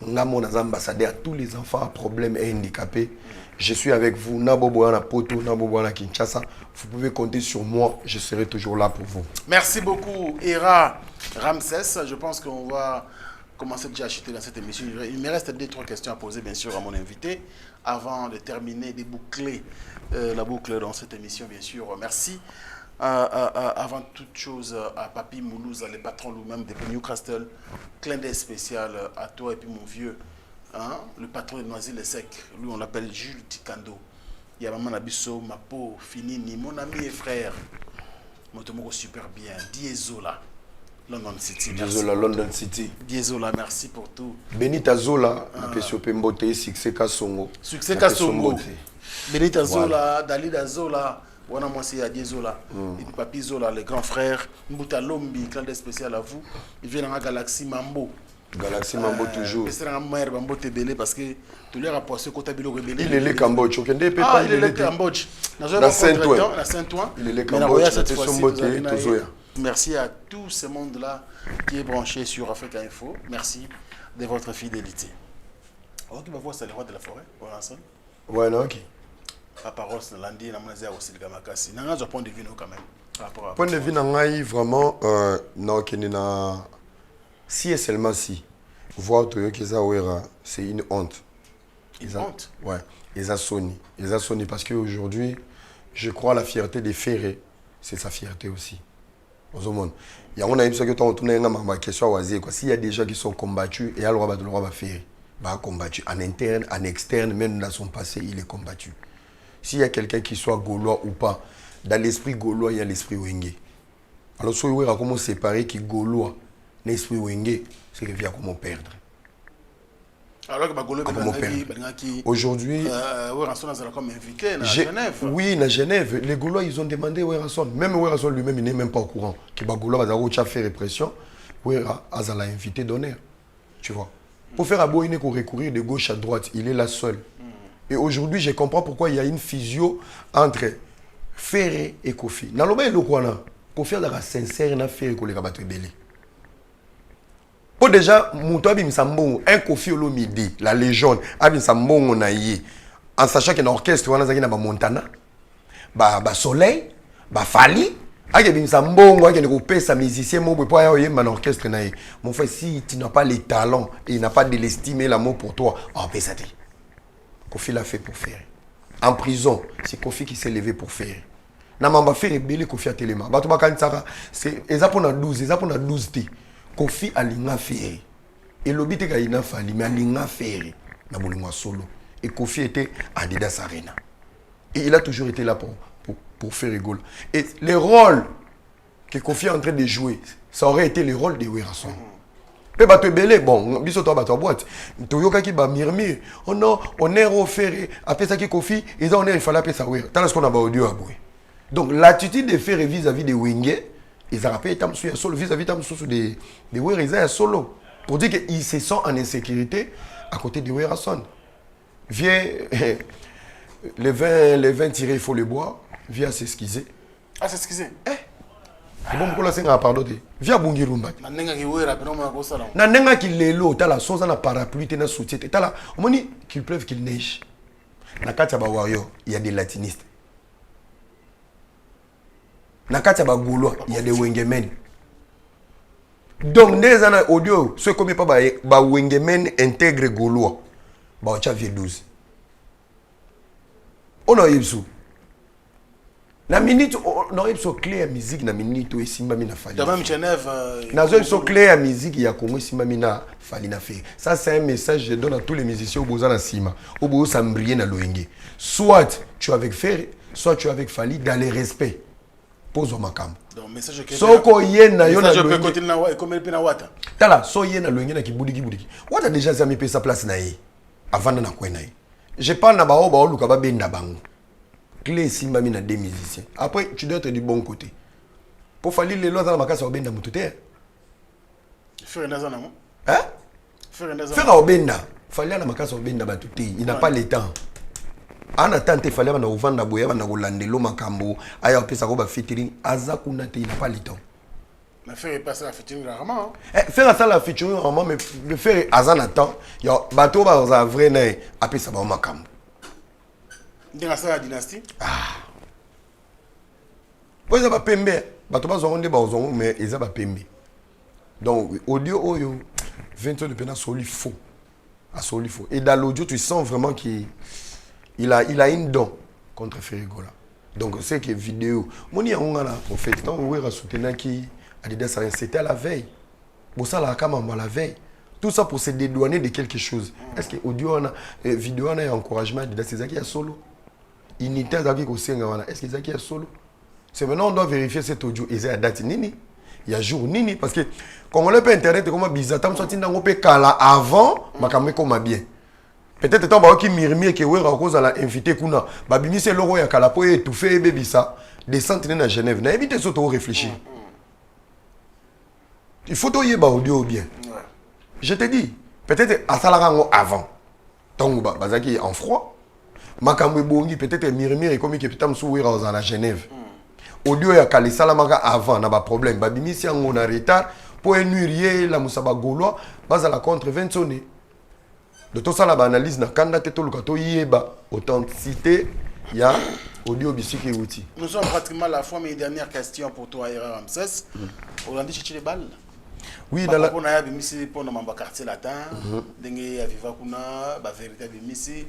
Nous avons des ambassadeurs, tous les enfants à problème et handicapés. Je suis avec vous, Naboboana Poto, Naboboana Kinshasa. Vous pouvez compter sur moi, je serai toujours là pour vous. Merci beaucoup, Hera Ramsès. Je pense qu'on va commencer déjà à chuter dans cette émission. Il me reste 2-3 questions à poser, bien sûr, à mon invité, avant de terminer, de boucler la boucle dans cette émission, bien sûr. Merci. Avant toute chose, à Papi Moulouz, le patron lui-même de Newcastle, clin d'œil spécial à toi et puis mon vieux, hein, le patron de Noisy-le-Sec, lui on l'appelle Jules Tikando. Il y a Maman Nabiso, Mapo, Finini, mon ami et frère, Motomoko super bien, Diesola, London City. Diesola, London City. Diesola, merci pour tout. Benita Zola, Napesio Pembote, Succès Kasongo. Succès Kasongo. Benita Zola, Dalida Zola. Voilà, moi c'est Adié Zola, Papi Zola, les grands frères, Mbouta Lombi, clin d'œil spécial à vous. Il vient dans la Galaxie Mambo. Galaxie Mambo toujours. C'est un maire Mambo Tebele parce que tout le rapport ce côté Bilo rebelle. Il est le Cambodge. Il est le Cambodge. Dans Saint-Ouen. Il est le Cambodge. Merci à tout ce monde-là qui est branché sur Africa Info. Merci de votre fidélité. Ok, bah voilà, c'est le roi de la forêt. Voilà, ça. Ouais, non, ok. Papa Ross, Landi, Namazia aussi le Gamakasi. N'a pas de point de vue quand même. Point de vue n'a vraiment non qui n'a si et seulement si voir Toyo Kizawera c'est une honte. Une honte. Ouais. Ils ont Sony parce qu'aujourd'hui je crois la fierté des Ferré c'est sa fierté aussi. Aux hommes. Il y a on a eu ce que on tourne ma question à quoi s'il y a des gens qui sont combattus et alors le roi va faire combattu en interne, en externe, même dans son passé il est combattu. S'il y a quelqu'un qui soit gaulois ou pas, dans l'esprit gaulois, il y a l'esprit wenge. Alors, si on a comment séparer qui gaulois, l'esprit wenge, c'est qu'il y a comment perdre. Alors que Gaulois, aujourd'hui, comme invité à Genève. Oui, à Genève, les Gaulois, ils ont demandé Werrason. Même Werrason lui-même, il n'est même pas au courant. Que Gaulois va faire répression, Werrason l'a invité d'honneur. Tu vois. Pour faire un beau, il faut recourir de gauche à droite. Il est là seul. Et aujourd'hui, je comprends pourquoi il y a une fusion entre Ferré et Kofi. Dans le bas, Kofi a sincère na Ferré pour les rabattre belé. Pour déjà, un Kofi au midi, la légende, en sachant qu'il y a un orchestre, il y a Montana, Soleil, Fali, il y a un musicien, un orchestre. Mon frère, si tu n'as pas les talents et il n'a pas de l'estime et l'amour pour toi, on peut ça. Kofi l'a fait pour faire. En prison, c'est Kofi qui s'est levé pour faire. Namamba fait rebelle Kofi à Téléma. Batouba Kansara, c'est ezapona 12, ezapona 12 té. Kofi a linga faire. Et l'obité ka ina fali, mais a linga faire. Na bolingwa solo. Et Kofi était à Adidas Arena. Et il a toujours été là pour faire rigoler. Et les rôles que Kofi est en train de jouer, ça aurait été les rôles de Werrason. Et bateau belé bon biso to bateau boîte toyoka ki ba murmure oh non on est offert après ça qui Kofi ils ont il fallait appeler ça oui tant ce qu'on a ba audio aboué donc l'attitude de faire vis-à-vis de Wenge ils ont rappelé tam sur solo vis-à-vis tam sur des Wenge ils sont solo pour dire qu'ils se sont en insécurité à côté de Werrason viens les 20 tirés il faut les boire viens s'excuser s'excuser c'est bon pour la senga pardon via Bungirumba na nenga ki lelo tala soza na parapluie te na soutien te tala omoni qu'il pleuve qu'il neige na kati ba warrior il y a des latinistes na kati ba gaulois il y a des wengemen donc des ana audio ce comme pas ba wengemen intègre gaulois ba o chavie 12 on a yebsu na minute on aurait so clair musique na minute et simbami na fali. Même Genève na zo so clair musique ya Congo simbami na fali na fait. Ça c'est un message que je donne à tous les musiciens au boza na sima. Au bozo sambrier na loenge. Soit tu es avec Ferré, soit tu es avec Fali dans le respect. Pose au makam. Donc message que Soko yena yo na je peux continuer na comme el pina wata. Tala so yena loenge na kibudi. Wata déjà zami pe sa place na yi. Avant na kwena yi. Je parle na bao bao luka ba benda bango. Clé simba mi na deux musiciens. Après tu dois être du bon côté. Pour falloir les lois dans ma case au benda mututé. Faire un azana. Hein? Faire au benda. Fallait na ma case au benda batuté. Il n'a pas le temps. En attendant, il fallait na ovanda boya na golandelo makambo. Aya pesa ko ba featuring azakuna te il n'a pas le temps. Mais faire passer la featuring rarement. Faire ça la featuring rarement mais le faire azana temps. Ya bato ba za vrai na apesa ba makambo. Dans la dynastie. Ah. Pour ça ba pembe. Bato ba zonde ba zongo mais ils ba pembe. Donc audio oyo 20 ans de peine soli faux. À soli faux. Et dans l'audio tu sens vraiment qu'il a une don contre Ferrigola. Donc c'est que vidéo. Moni a on a la prophète tant on va soutenir qui Adidas c'était à la veille. Bon ça la caméra la veille. Tout ça pour se dédouaner de quelque chose. Est-ce que audio on a vidéo on a encouragement Adidas c'est ça qui est solo. Unité avec aussi est-ce que c'est ça qui est solo. C'est maintenant on doit vérifier cet audio et c'est date nini. Il y a jour nini parce que quand on le peut internet comment bizarre tam sorti ndango pe kala avant makamé comme bien. Peut-être tant ba qui murmure que ouais à cause à la invité kuna ba bimi c'est logo ya kala po étouffer bébé ça descendre à Genève na éviter ça to réfléchir. Il faut toyer ba audio bien. Je te dis peut-être à salarango avant. Donc bazaki en froid. Makamwe bongi peut-être murmure comme que peut-être souwira à la Genève. Audio ya kala salamaka avant na ba problème ba bimi si on a retard pour nuire la musaba gaulois base la contre 20 sonné. De tout ça, l'analyse na kanda te toluka to yeba authenticité ya audio bisiki outil. Nous sommes pratiquement à la fin, mais dernière question pour toi, Ira Ramsès. On a dit chercher les balles. Oui, dans la. On a bimisi pour nos membres quartier latin. Dengue à viva kuna, ba vérité bimisi.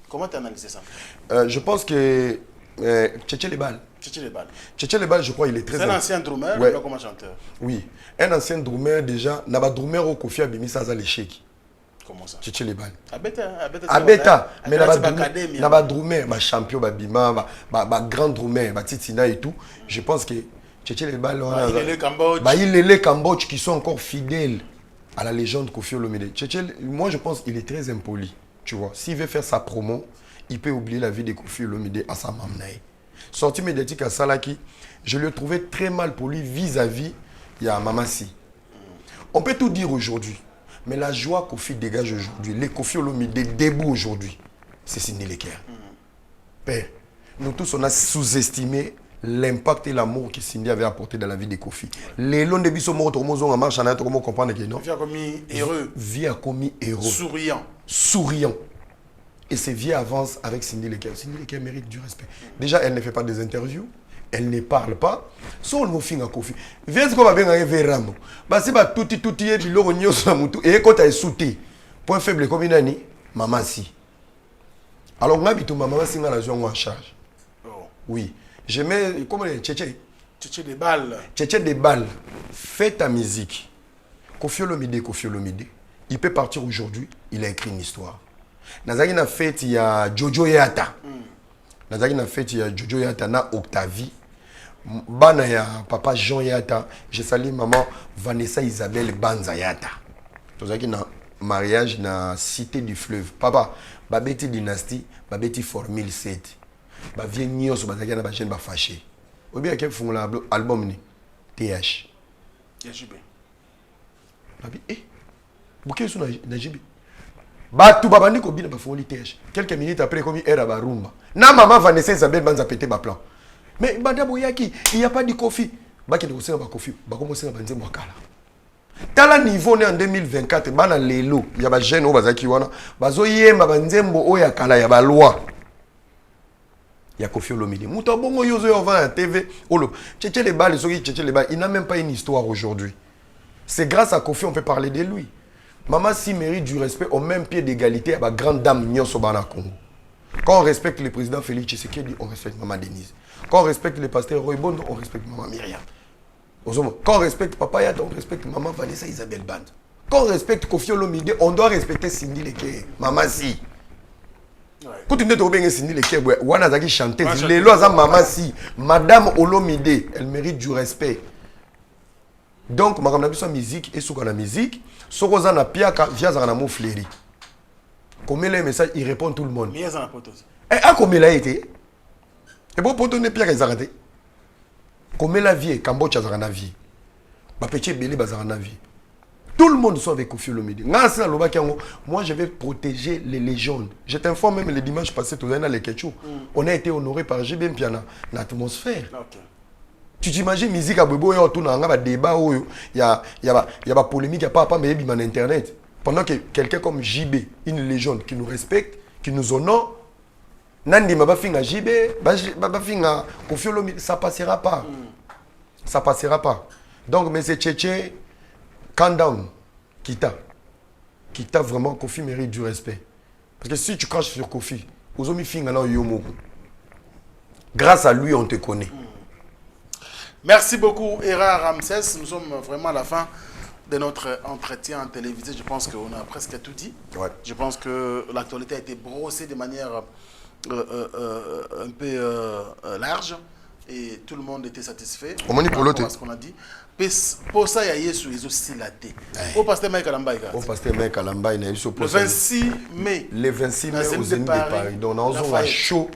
Comment tu analyses ça? Je pense que chercher les balles. Chercher les balles. Chercher les balles, je crois, il est très. C'est un ancien drummer, ouais. Pas comme un chanteur. Oui, un ancien drummer déjà. Naba drummer au Kofi Abimi ça l'échec. Comment ça? Chercher les balles. Abeta. Mais naba drummer, ba champion, ba bima, ba grand drummer, ba titina et tout. Je pense que chercher les balles. Il est Cambodge. Il est les Cambodge qui sont encore fidèles à la légende Kofi Olomide. Moi je pense qu'il est très impoli. Tu vois, s'il veut faire sa promo, il peut oublier la vie de Kofi Olomide à sa mamnaï. Sortie médiatique à Salaki, je le trouvais très mal pour lui vis-à-vis il y a Mamassi. On peut tout dire aujourd'hui, mais la joie Kofi dégage aujourd'hui, les Kofi Olomide debout aujourd'hui, c'est Cindy Leker. Père, nous tous on a sous-estimé l'impact et l'amour que Cindy avait apporté dans la vie de Kofi. Les longs de bisous morts en marche en intro comprendre que non. Vie a commis heureux. Vie a commis héros. Souriant. Souriant. Et ces vies avancent avec Cindy Leker. Cindy Leker mérite du respect. Déjà, elle ne fait pas des interviews. Elle ne parle pas. Son mot fin à Kofi. Viens ce qu'on va bien arriver Rambo. Bah c'est pas tout et puis l'eau nio sur la moutou. Et quand tu es sauté, point faible comme une année, maman si. Alors moi bitou maman si nga la joie en charge. Oui. Je mets comment les tchétché. Tchétché des balles. Tchétché des balles. Fais ta musique. Kofi Olomide. Il peut partir aujourd'hui. Il a écrit une histoire. Nazaki na fête il y a Jojo Yata. Nazaki na fête il y a Jojo Yata na Octavie. Bana ya papa Jean Yata. Je salue maman Vanessa Isabelle Banza Yata. Tozaki na mariage na Cité du Fleuve. Papa, babeti dynastie, babeti formule 7. Ba vie nyos bazaki na ba jeune ba fâché. Obi akep fungula album ni TH. JB. Babi Bouké sou na JB. Batou babandi ko bina ba fongoli TH. Quelques minutes après comme era ba rumba. Na maman Vanessa Isabelle Banza pété ba plan. Mais banda boyaki, il y a pas de Kofi. Ba ki de ko ba Kofi, ba ko mo senga banze mo kala. Tala niveau né en 2024 bana lelo ya ba jeune o bazaki wana bazo yemba banzembo o ya kala ya ba loi. Ya Kofi Olomide. Mouta bongo yozo yo va à TV. Olo. Tchétché les balles, il n'a même pas une histoire aujourd'hui. C'est grâce à Kofi on peut parler de lui. Maman si mérite du respect au même pied d'égalité à la grande dame Nyonso Bana Congo. Quand on respecte le président Félix Tshisekedi, on respecte Maman Denise. Quand on respecte le pasteur Roy Bondo, on respecte Maman Myriam. Quand on respecte Papa Yata, on respecte Maman Vanessa Isabelle Band. Quand on respecte Kofi Olomide, on doit respecter Cindy Leker. Maman si. Quand tu ne Cindy Leker, wana zaki chanteuse. Les lois à Maman si. Madame Olomide, elle mérite du respect. Donc, ma musique et sous la musique, Soroza na piaka via za na mo fléri. Comme les messages, il répond tout le monde. Mais il y a un pote aussi. Et à combien il été? Et bon, pour donner Pierre, ils arrêtent. Combien la vie, Cambodge, ils arrêtent la vie. Ma petite Bélé, ils arrêtent la vie. Tout le monde soit avec Kofi Olomide. Moi, je vais protéger les légendes. Je t'informe même le dimanche passé, les Ketchou. On a été honoré par JB Piana, l'atmosphère. Okay. Tu t'imagines, musique à Bobo, il y a un débat, il y a une polémique, il y a pas mais il y a Internet. Pendant que quelqu'un comme JB, une légende qui nous respecte, qui nous honore, Nandi m'a finga JB, finga Kofi Olomide, ça passera pas. Ça passera pas. Donc, M. Tchétché, calm down, Kita vraiment, Kofi mérite du respect. Parce que si tu craches sur Kofi, Ozomi finga na yomoku. Grâce à lui, on te connaît. Merci beaucoup, Hera Ramsès. Nous sommes vraiment à la fin de notre entretien en télévisé. Je pense qu'on a presque tout dit. Ouais. Je pense que l'actualité a été brossée de manière un peu large et tout le monde était satisfait. Ce qu'on a dit. Pour ça, il y a Yesu, ils ont aussi la thé. Au pasteur Mike Alambaï. Au pasteur Mike Alambaï, le 26 mai. Le 26 mai au Zénith de Paris. Donc, nous avons un show.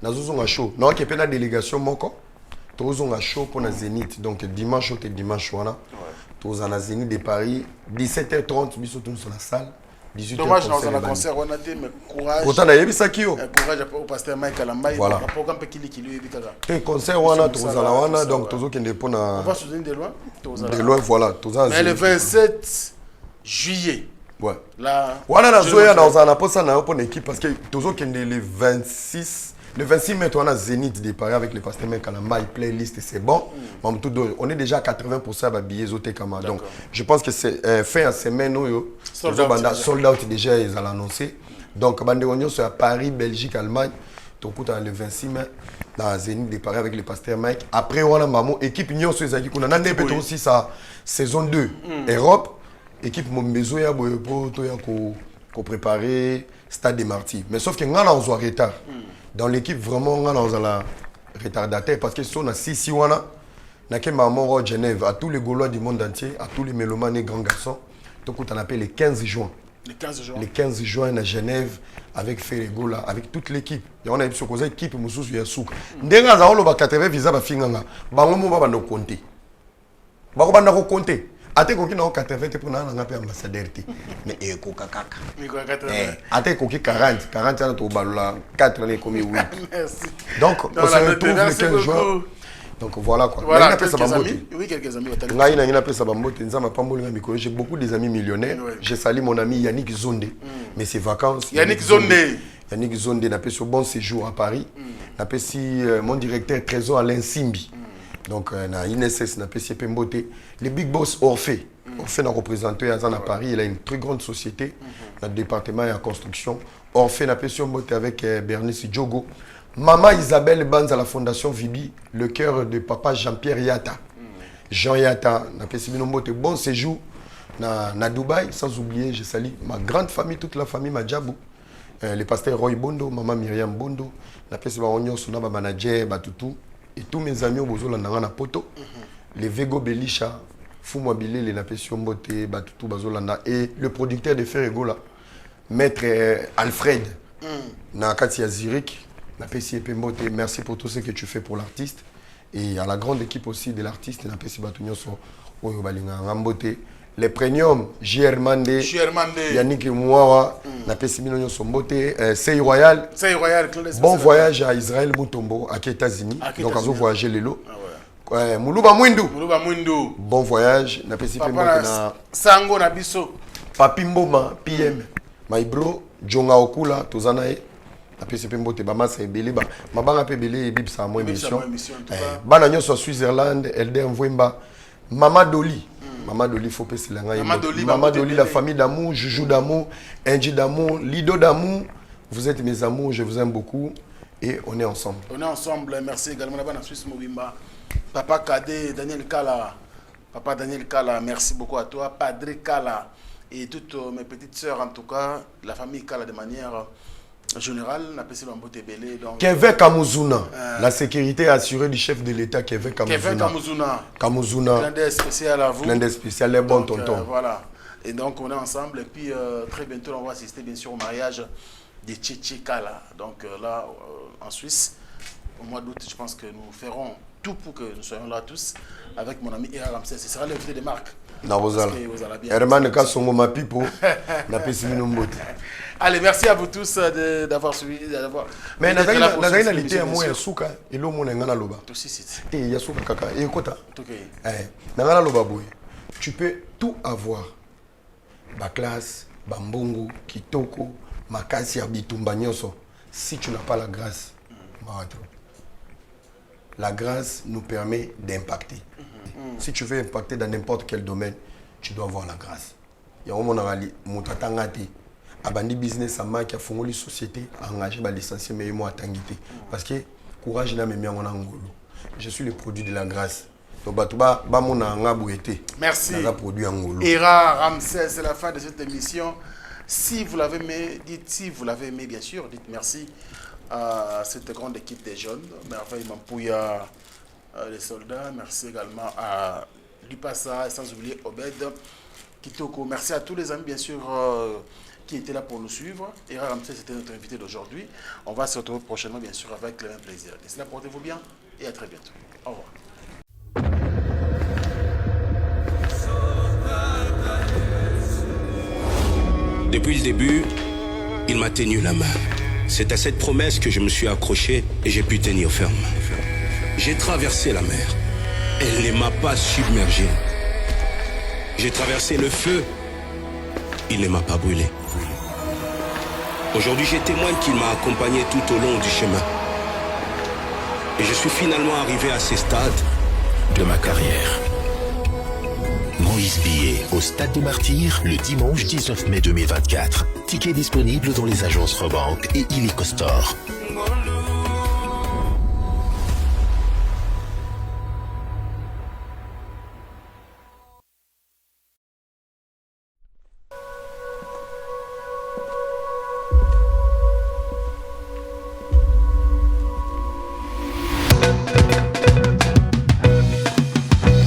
Nous avons un show. Nous avons une délégation. Nous avons un show pour le Zénith. Donc, dimanche, dimanche, nous avons un Zénith de Paris. 17h30, nous sommes dans la salle. 18h30. Dommage, nous avons un concert, on a été, mais courage. Pourtant, nous avons courage au pasteur Mike Alambaï. Voilà. Un concert, on a donc nous avons on va soutenir de loin. De loin, voilà. Mais le 27 juillet. Ouais. Là. Voilà, nous avons une équipe parce que nous avons le 26. Le 26 mai, on a Zénith de Paris avec le pasteur Kalamba, playlist, c'est bon. On est déjà à 80% de billets Zotekama. Donc, je pense que c'est fin à semaine, sold out déjà, ils ont annoncé. Donc, on est à Paris, Belgique, Allemagne. Donc, le 26 mai, dans Zénith de Paris avec le pasteur Mike. Après, on a une équipe Union sur les équipes. On a aussi sa saison 2 Europe. Équipe Mombezo, pour préparer Stade des Martyrs. Mais sauf que nous avons un retard. Dans l'équipe, vraiment, on a la retardataire parce que si on a 6 on a maman à Genève, à tous les Gaulois du monde entier, à tous les mélomanes et grands garçons, donc on appelle les 15 juin. Les 15 juin. Les 15 juin à Genève, avec Ferregola, avec toute l'équipe. Et on a une équipe, Moussous et Souk. Dès qu'on a 80 visas, on va compter. On va compter. Ate koki na 80 pour na ngape ambassadeur te mais eko kakaka ate koki 40 ans to balula 4 années comme 8. Merci. Donc on se retrouve le 15 juin. Donc voilà quoi. Voilà, quelques amis. Oui, quelques amis. J'ai beaucoup des amis millionnaires. J'ai salué mon ami Yannick Zonde. Mais ses vacances. Yannick Zonde n'a pas ce bon séjour à Paris. N'a pas si mon directeur trésor Alain Simbi. Donc, na INSS, na PCP Pembote. Le Big Boss Orphée. Orphée n'a représenté à Paris. Il a une très grande société. Notre département est en construction. Orphée n'a PCP Pembote avec Bernice Djogo. Maman Isabelle Banz à la Fondation Vibi. Le cœur de papa Jean-Pierre Yata. Jean Yata n'a PCP Pembote. Bon séjour na Dubaï. Sans oublier, je salue ma grande famille, toute la famille Madjabou. Le pasteur Roy Bondo, maman Myriam Bondo. Na PCP Pembote, son manager, Batutu. Et tous mes amis au Bozola na poto, les Vego Belisha, Fumwa Bilé, les Napession Mbote, Batutu Bazolanda et le producteur de Ferregola, Maître Alfred, Nakati Azirik, Napessi Pembote, merci pour tout ce que tu fais pour l'artiste et à la grande équipe aussi de l'artiste, Napessi Batunyo so Oyobalinga Rambote, les premiums, JR Mandé, Yannick Mouawa, Napessi Minonyo Sombote, Sey Royal, bon voyage à Israël Moutombo, à États-Unis. Donc, on a voyagé les lots. Moulouba Mwindu. Bon voyage. Napessi Pembote. Sango Nabiso. Papi Mboma, PM. My bro, Djonga Okula, Tozanae. Napessi Pembote, Bamasa Ebele. Mabanga Pebele, Bib sa mo émission. Banagno sur Switzerland, Elder Mvwemba. Mama Doli. Maman Doli, faut pas se l'engager. Maman Doli, la famille d'amour, Joujou d'amour, Angie d'amour, Lido d'amour. Vous êtes mes amours, je vous aime beaucoup et on est ensemble. On est ensemble, merci également là-bas dans Suisse Mobimba. Papa Kadé, Daniel Kala, Papa Daniel Kala, merci beaucoup à toi. Padre Kala et toutes mes petites sœurs, en tout cas, la famille Kala de manière générale, n'a pas essayé de belé. Kevin Kamuzuna, la sécurité assurée du chef de l'État, Kevin Kamuzuna. Kamuzuna. Kamuzuna. Clin d'œil spécial à vous. Clin d'œil spécial, les bons tontons. Voilà. Et donc on est ensemble et puis très bientôt on va assister bien sûr au mariage de Tchétchékala. Donc là en Suisse, au mois d'août, je pense que nous ferons tout pour que nous soyons là tous avec mon ami Ira Ramsès. Ce sera l'invité de Marc. Herman Kassongo Mapipo, allez, merci à vous tous d'avoir suivi. Mais nationalité à moi Souka et l'homme on ngana loba. Tout si et Yasuka kaka et kota. Ngana loba boy. Tu peux tout avoir. Ba classe, bambongo, kitoko, makasi ya bitumba nyoso. Si tu n'as pas la grâce, la grâce nous permet d'impacter. Si tu veux impacter dans n'importe quel domaine, tu dois avoir la grâce. Il y a un moment où tu as abandi business à ma qui a fondé la société, engagé les licenciés, mais moi tangité. Parce que courage n'a même en angolo. Je suis le produit de la grâce. Merci. Ira Ramsès, c'est la fin de cette émission. Si vous l'avez aimé, dites si vous l'avez aimé, bien sûr, dites merci à cette grande équipe des jeunes. Merveille Mampouya, les soldats. Merci également à Lupassa et sans oublier Obed Kitoko. Merci à tous les amis, bien sûr, qui étaient là pour nous suivre. Ira Ramsès, c'était notre invité d'aujourd'hui. On va se retrouver prochainement, bien sûr, avec le même plaisir. D'ici là, portez-vous bien et à très bientôt. Au revoir. Depuis le début, il m'a tenu la main. C'est à cette promesse que je me suis accroché et j'ai pu tenir ferme. J'ai traversé la mer. Elle ne m'a pas submergé. J'ai traversé le feu. Il ne m'a pas brûlé. Aujourd'hui, je témoigne qu'il m'a accompagné tout au long du chemin. Et je suis finalement arrivé à ce stade de ma carrière. Moïse Billet au Stade des Martyrs le dimanche 19 mai 2024. Ticket disponible dans les agences Rebank et Illico Store.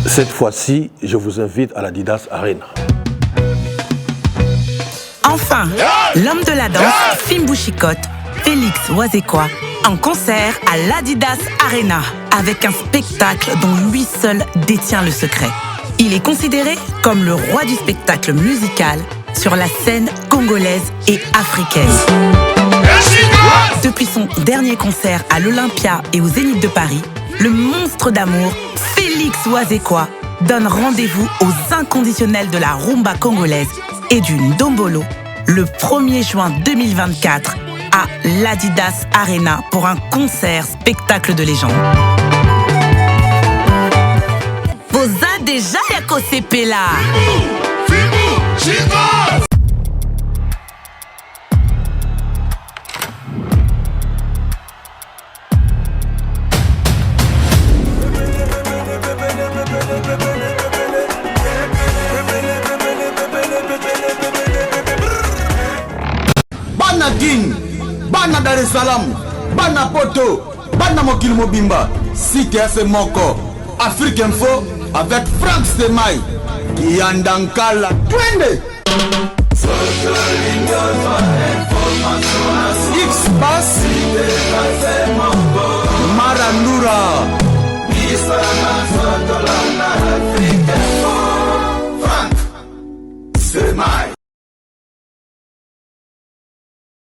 Cette fois-ci, je vous invite à l'Adidas Arena. Enfin, l'homme de la danse, Fimbu Chikot, Félix Wazekwa, en concert à l'Adidas Arena, avec un spectacle dont lui seul détient le secret. Il est considéré comme le roi du spectacle musical sur la scène congolaise et africaine. Depuis son dernier concert à l'Olympia et au Zénith de Paris, le monstre d'amour, Félix Wazekwa, donne rendez-vous aux inconditionnels de la rumba congolaise et du Ndombolo le 1er juin 2024 à l'Adidas Arena pour un concert spectacle de légende. Boza déjà yako sepela. Bana Guine, Bana Dar es Salaam, Bana Poto, Bana Mokil Mobimba, CTS Moko, Afrique Info avec Franck Semaï, Kiandankala, Twende.